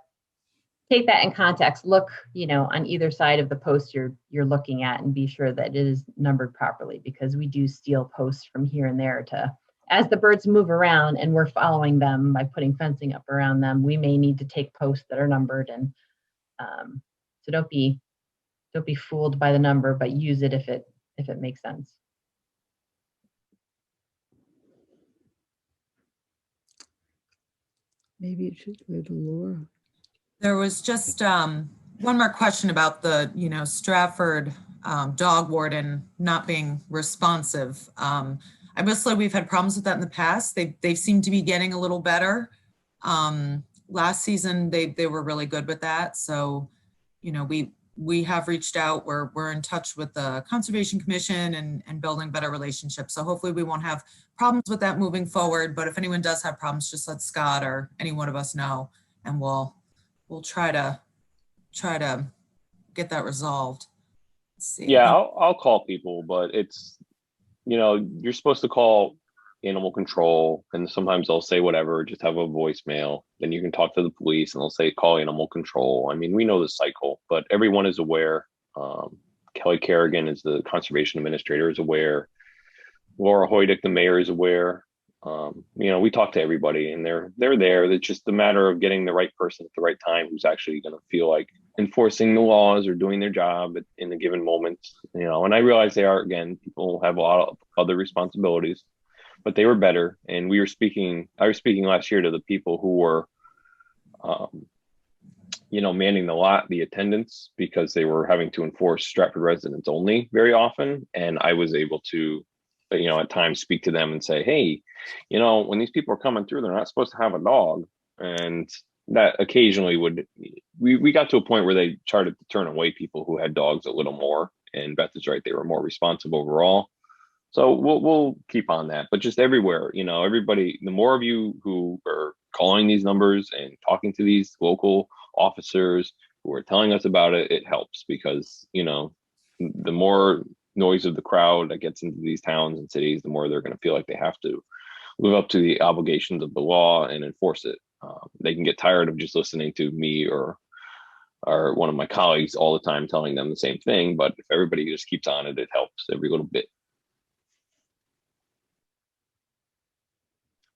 take that in context. Look, you know, on either side of the post you're looking at, and be sure that it is numbered properly, because we do steal posts from here and there as the birds move around and we're following them by putting fencing up around them. We may need to take posts that are numbered, and so don't be fooled by the number, but use it if it makes sense. Maybe it should go to Laura. There was just one more question about the, you know, Stratford dog warden not being responsive. I must say we've had problems with that in the past. They seem to be getting a little better. Last season they were really good with that. So, you know, we have reached out. We're in touch with the Conservation Commission and building better relationships. So hopefully we won't have problems with that moving forward. But if anyone does have problems, just let Scott or any one of us know, and we'll try to get that resolved. Let's see. Yeah, I'll call people, but it's, you know, you're supposed to call animal control, and sometimes they'll say whatever, just have a voicemail. Then you can talk to the police and they'll say call animal control. I mean, we know the cycle, but everyone is aware. Kelly Kerrigan is the conservation administrator, is aware. Laura Hoydick, the mayor, is aware. You know, we talk to everybody, and they're there. It's just a matter of getting the right person at the right time who's actually going to feel like enforcing the laws or doing their job in a given moment. You know, and I realize again, people have a lot of other responsibilities, but they were better. And I was speaking last year to the people who were, you know, manning the attendance, because they were having to enforce Stratford residents only very often. And I was able to, you know, at times speak to them and say, hey, you know, when these people are coming through, they're not supposed to have a dog. And that occasionally we got to a point where they started to turn away people who had dogs a little more. And Beth is right, they were more responsive overall. So we'll keep on that. But just everywhere, you know, everybody, the more of you who are calling these numbers and talking to these local officers who are telling us about it, it helps, because, you know, the more noise of the crowd that gets into these towns and cities, the more they're going to feel like they have to live up to the obligations of the law and enforce it. They can get tired of just listening to me or one of my colleagues all the time telling them the same thing. But if everybody just keeps on it, it helps every little bit.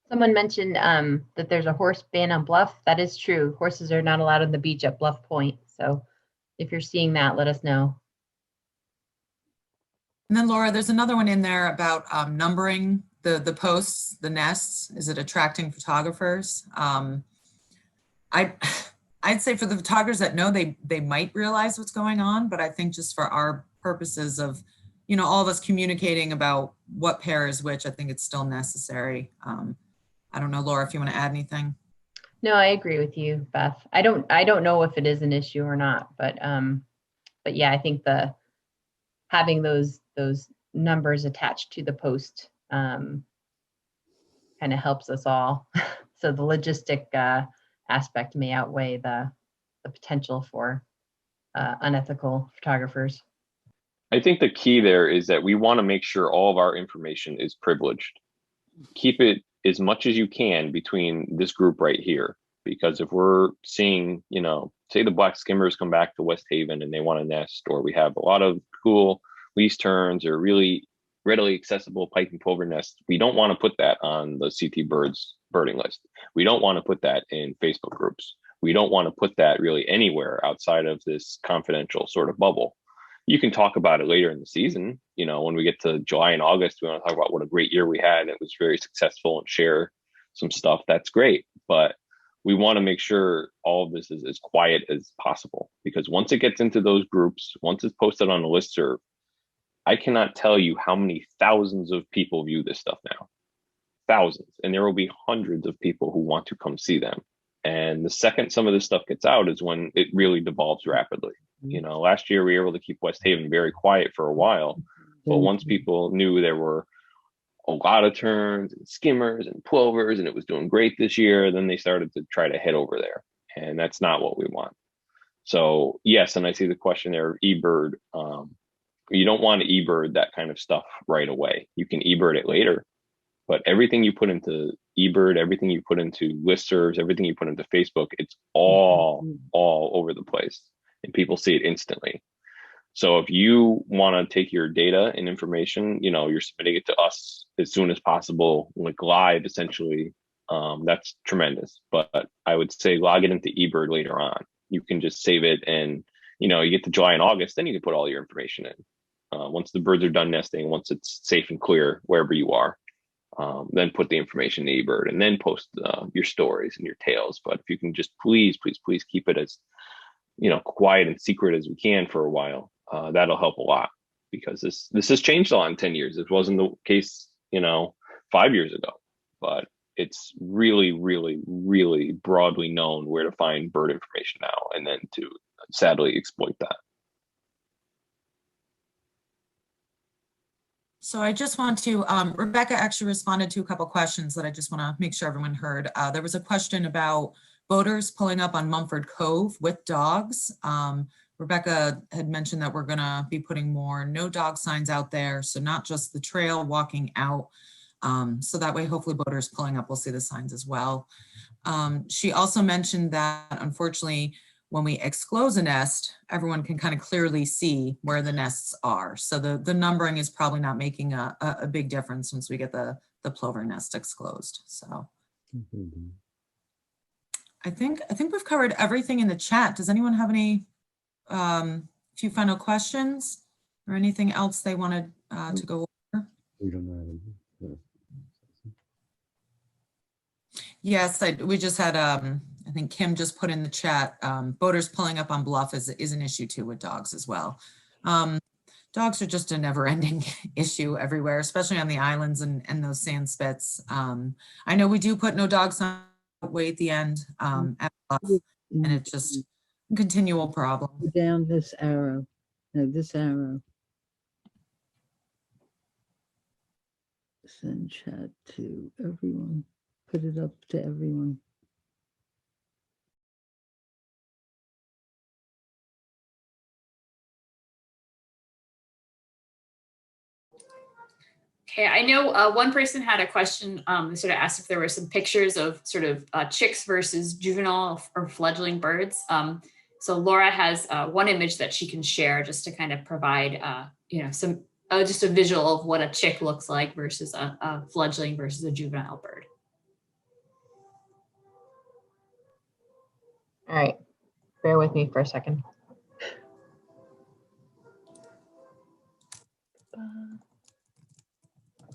Someone mentioned that there's a horse ban on Bluff. That is true. Horses are not allowed on the beach at Bluff Point. So if you're seeing that, let us know. And then Laura, there's another one in there about numbering the posts, the nests. Is it attracting photographers? I'd say for the photographers that know, they might realize what's going on, but I think just for our purposes of, you know, all of us communicating about what pair is which, I think it's still necessary. I don't know, Laura, if you want to add anything. No, I agree with you, Beth. I don't know if it is an issue or not, but yeah, I think having those numbers attached to the post kind of helps us all. So the logistic aspect may outweigh the the potential for unethical photographers. I think the key there is that we want to make sure all of our information is privileged. Keep it as much as you can between this group right here. Because if we're seeing, say the black skimmers come back to West Haven and they want to nest, or we have a lot of cool least terns or really readily accessible pike and plover nests, we don't want to put that on the CT birds birding list. We don't want to put that in Facebook groups. We don't want to put that really anywhere outside of this confidential sort of bubble. You can talk about it later in the season. When we get to July and August, we want to talk about what a great year we had. It was very successful and share some stuff. That's great. But we want to make sure all of this is as quiet as possible, because once it gets into those groups, once it's posted on a listserv, I cannot tell you how many thousands of people view this stuff now. Thousands. And there will be hundreds of people who want to come see them. And the second some of this stuff gets out is when it really devolves rapidly. Last year we were able to keep West Haven very quiet for a while. But once people knew there were a lot of terns and skimmers and plovers and it was doing great this year, then they started to try to head over there. And that's not what we want. So yes, and I see the question there, eBird. You don't want to eBird that kind of stuff right away. You can eBird it later, but everything you put into eBird, everything you put into listservs, everything you put into Facebook, it's all over the place and people see it instantly. So if you want to take your data and information, you're submitting it to us as soon as possible, like live, essentially. That's tremendous. But I would say log it into eBird later on. You can just save it, and you get to July and August, then you can put all your information in. Once the birds are done nesting, once it's safe and clear wherever you are, then put the information in eBird, and then post your stories and your tales. But if you can just please keep it as quiet and secret as we can for a while. That'll help a lot, because this has changed a lot in 10 years. It wasn't the case, 5 years ago, but it's really, really, really broadly known where to find bird information now, and then to sadly exploit that. So I just want to, Rebecca actually responded to a couple questions that I just want to make sure everyone heard. There was a question about boaters pulling up on Mumford Cove with dogs. Rebecca had mentioned that we're going to be putting more no dog signs out there. So not just the trail walking out. So that way, hopefully boaters pulling up will see the signs as well. She also mentioned that unfortunately, when we exclose a nest, everyone can kind of clearly see where the nests are. So the numbering is probably not making a big difference once we get the plover nest exclosed. So I think we've covered everything in the chat. Does anyone have any few final questions or anything else they wanted to go over? We don't know. Yes, we just had, I think Kim just put in the chat, boaters pulling up on bluff is an issue too with dogs as well. Dogs are just a never ending issue everywhere, especially on the islands and those sand spits. I know we do put no dogs on way at the end at bluff, and it's just a continual problem. Down this arrow, no, this arrow. Send chat to everyone. Put it up to everyone. Okay, I know one person had a question, sort of asked if there were some pictures of sort of chicks versus juvenile or fledgling birds. So Laura has one image that she can share just to kind of provide, some just a visual of what a chick looks like versus a fledgling versus a juvenile bird. All right, bear with me for a second.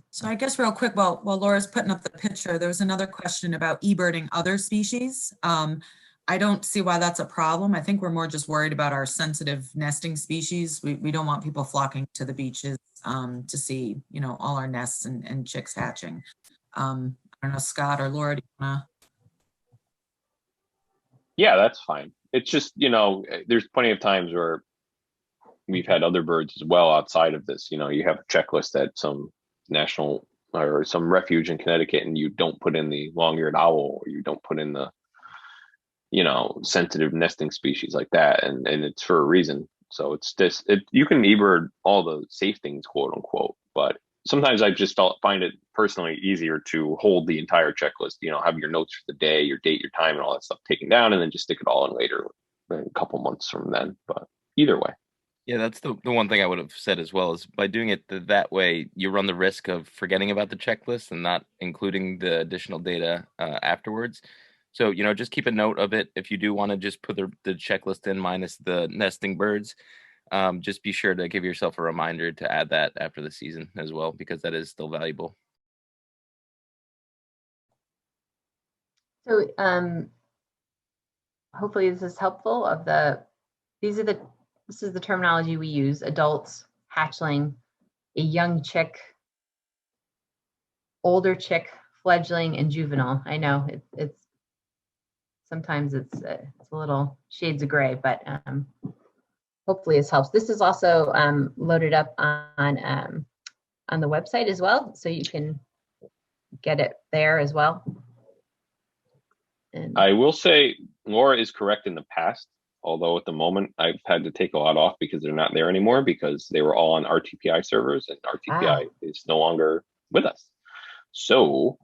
So I guess real quick, while Laura's putting up the picture, there was another question about e-birding other species. I don't see why that's a problem. I think we're more just worried about our sensitive nesting species. We don't want people flocking to the beaches to see, all our nests and chicks hatching. I don't know, Scott or Laura, do you wanna? Yeah, that's fine. It's just, there's plenty of times where we've had other birds as well outside of this. You have a checklist at some national or some refuge in Connecticut, and you don't put in the long-eared owl, or you don't put in the sensitive nesting species like that, and it's for a reason. So it's just you can eBird all the safe things, quote unquote, but sometimes I just find it personally easier to hold the entire checklist, have your notes for the day, your date, your time, and all that stuff taken down, and then just stick it all in later, a couple months from then. But either way. Yeah, that's the one thing I would have said as well, is by doing it that way, you run the risk of forgetting about the checklist and not including the additional data afterwards. So, just keep a note of it. If you do want to just put the checklist in minus the nesting birds, just be sure to give yourself a reminder to add that after the season as well, because that is still valuable. So hopefully this is helpful. This is the terminology we use: adults, hatchling, a young chick, older chick, fledgling, and juvenile. I know it's sometimes it's a little shades of gray, but hopefully this helps. This is also loaded up on the website as well, so you can get it there as well. And I will say Laura is correct in the past, although at the moment I've had to take a lot off because they're not there anymore, because they were all on RTPI servers, and RTPI is no longer with us. So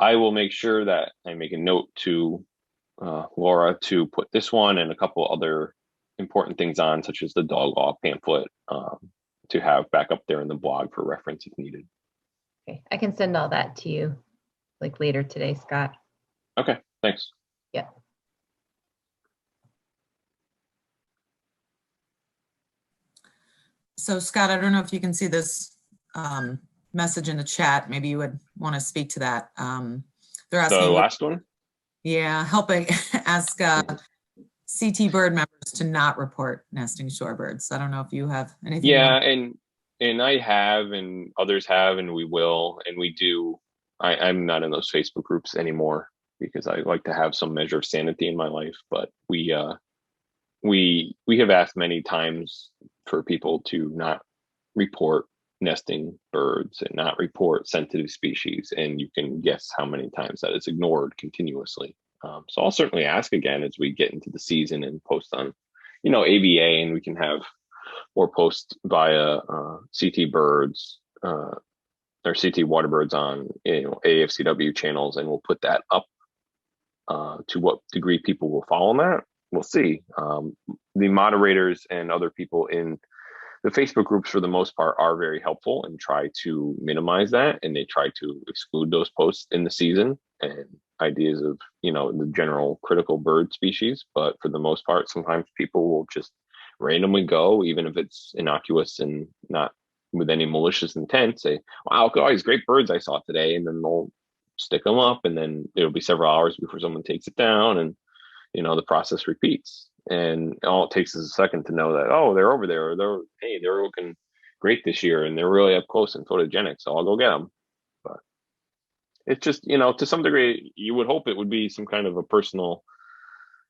I will make sure that I make a note to Laura to put this one and a couple other important things on, such as the dog law pamphlet, to have back up there in the blog for reference if needed. Okay, I can send all that to you like later today, Scott. Okay, thanks. Yeah. So Scott, I don't know if you can see this message in the chat. Maybe you would want to speak to that. They're asking The last one? Yeah, helping ask CT bird members to not report nesting shorebirds. I don't know if you have anything. Yeah, and I have, and others have, and we will, and we do. I'm not in those Facebook groups anymore because I like to have some measure of sanity in my life. But we have asked many times for people to not report nesting birds and not report sensitive species, and you can guess how many times that is ignored continuously. So I'll certainly ask again as we get into the season and post on, ABA, and we can have more posts via CT birds or CT water birds on AAfCW channels, and we'll put that up. To what degree people will follow that, we'll see. The moderators and other people in the Facebook groups, for the most part, are very helpful and try to minimize that, and they try to exclude those posts in the season and ideas of the general critical bird species. But for the most part, sometimes people will just randomly go, even if it's innocuous and not with any malicious intent, say, wow, look at all these great birds I saw today, and then they'll stick them up, and then it'll be several hours before someone takes it down, and the process repeats. And all it takes is a second to know that, oh, they're over there, or they're looking great this year, and they're really up close and photogenic, so I'll go get them. But it's just, to some degree, you would hope it would be some kind of a personal,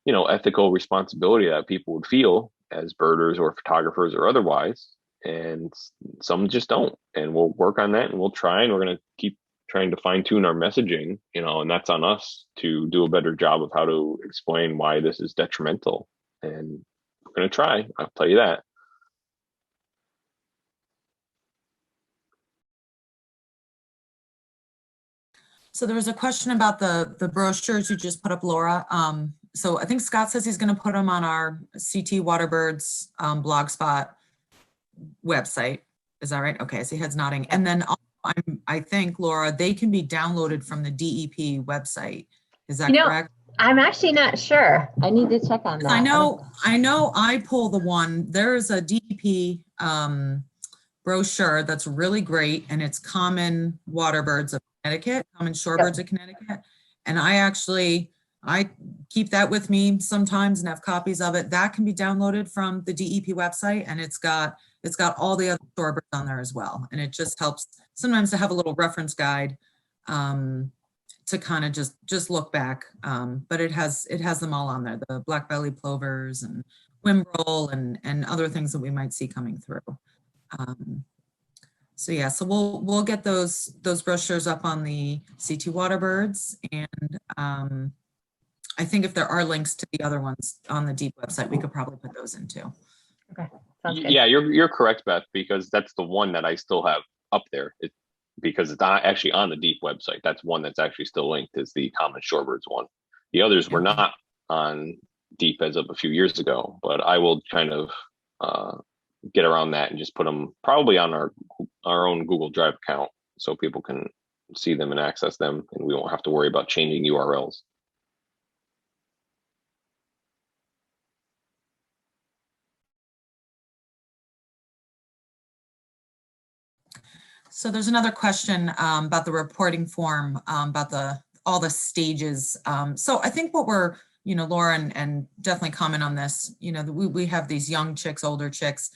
ethical responsibility that people would feel as birders or photographers or otherwise, and some just don't. And we'll work on that, and we'll try, and we're going to keep trying to fine tune our messaging, and that's on us to do a better job of how to explain why this is detrimental. And we're going to try, I'll tell you that. So there was a question about the brochures you just put up, Laura. So I think Scott says he's going to put them on our CT Waterbirds blogspot website. Is that right? Okay, I see heads nodding. And then I think, Laura, they can be downloaded from the DEP website. Is that correct? I'm actually not sure. I need to check on that. I know I pull the one. There's a DEP brochure that's really great, and it's common waterbirds of Connecticut, common shorebirds of Connecticut. And I keep that with me sometimes and have copies of it. That can be downloaded from the DEP website, and it's got all the other shorebirds on there as well. And it just helps sometimes to have a little reference guide to kind of just look back. But it has them all on there, the black-bellied plovers and whimbrel and other things that we might see coming through. So yeah, so we'll get those brochures up on the CT Waterbirds, and I think if there are links to the other ones on the DEEP website, we could probably put those in too. Okay, sounds good. Yeah, you're correct, Beth, because that's the one that I still have up there. Because it's not actually on the DEEP website. That's one that's actually still linked, is the common shorebirds one. The others were not on DEEP as of a few years ago, but I will kind of get around that and just put them probably on our own Google Drive account so people can see them and access them, and we won't have to worry about changing URLs. So there's another question about the reporting form, about all the stages. So I think what we're, Laura, and definitely comment on this, we have these young chicks, older chicks,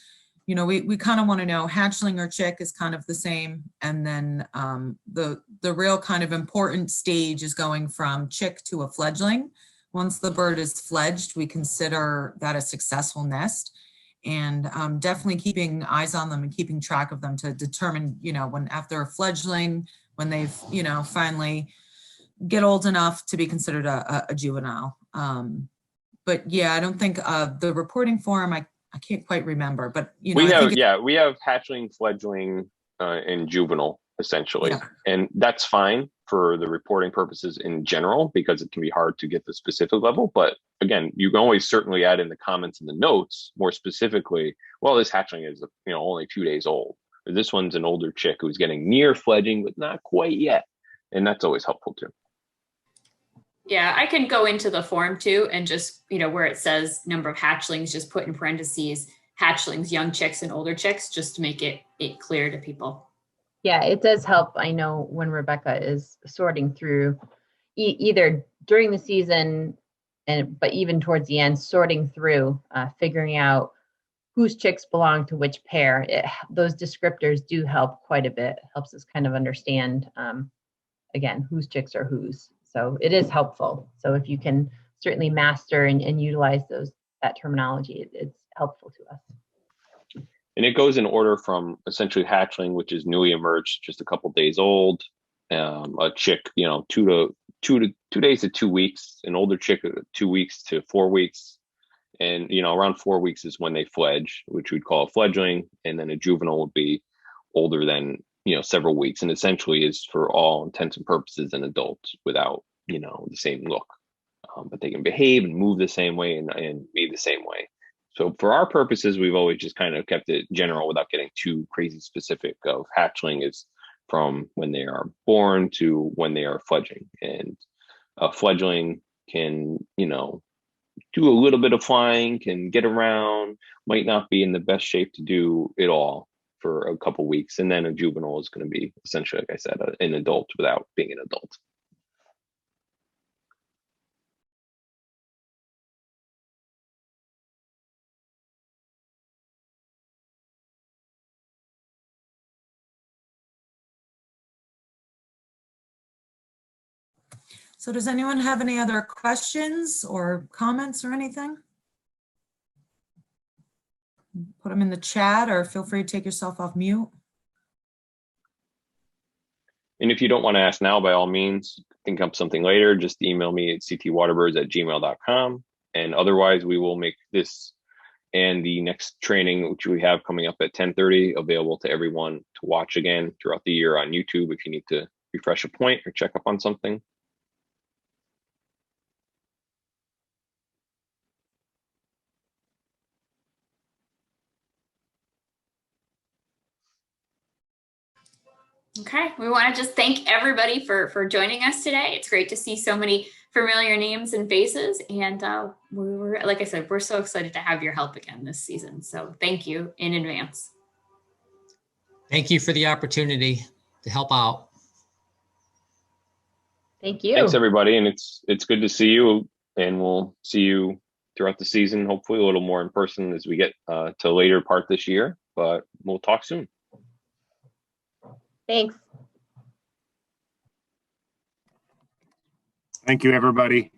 we kind of want to know hatchling or chick is kind of the same. And then the real kind of important stage is going from chick to a fledgling. Once the bird is fledged, we consider that a successful nest. And definitely keeping eyes on them and keeping track of them to determine, when after a fledgling, when they've, finally get old enough to be considered a juvenile. But yeah, I don't think the reporting form, I can't quite remember, but we have hatchling, fledgling, and juvenile essentially, and that's fine for the reporting purposes in general because it can be hard to get the specific level. But again, you can always certainly add in the comments and the notes more specifically. Well, this hatchling is only 2 days old. Or this one's an older chick who's getting near fledging but not quite yet, and that's always helpful too. Yeah, I can go into the form too and just, where it says number of hatchlings, just put in parentheses, hatchlings, young chicks and older chicks, just to make it clear to people. Yeah, it does help. I know when Rebecca is sorting through either during the season but even towards the end, sorting through, figuring out whose chicks belong to which pair. Those descriptors do help quite a bit. It helps us kind of understand, again, whose chicks are whose. So it is helpful. So if you can certainly master and utilize that terminology, it's helpful to us. And it goes in order from essentially hatchling, which is newly emerged, just a couple days old. A chick, 2 days to 2 weeks. An older chick, 2 weeks to 4 weeks. And, around 4 weeks is when they fledge, which we'd call a fledgling. And then a juvenile would be older than, several weeks. And essentially is for all intents and purposes an adult without, the same look. But they can behave and move the same way and be the same way. So for our purposes, we've always just kind of kept it general without getting too crazy specific. Of hatchling is from when they are born to when they are fledging. And a fledgling can, do a little bit of flying, can get around, might not be in the best shape to do it all for a couple weeks. And then a juvenile is going to be essentially, like I said, an adult without being an adult. So does anyone have any other questions or comments or anything? Put them in the chat or feel free to take yourself off mute. And if you don't want to ask now, by all means, think up something later. Just email me at ctwaterbirds@gmail.com. And otherwise, we will make this and the next training, which we have coming up at 10:30, available to everyone to watch again throughout the year on YouTube if you need to refresh a point or check up on something. Okay, we want to just thank everybody for joining us today. It's great to see so many familiar names and faces. And we're, like I said, we're so excited to have your help again this season. So thank you in advance. Thank you for the opportunity to help out. Thank you. Thanks, everybody. And it's good to see you. And we'll see you throughout the season, hopefully a little more in person as we get to later part this year. But we'll talk soon. Thanks. Thank you, everybody.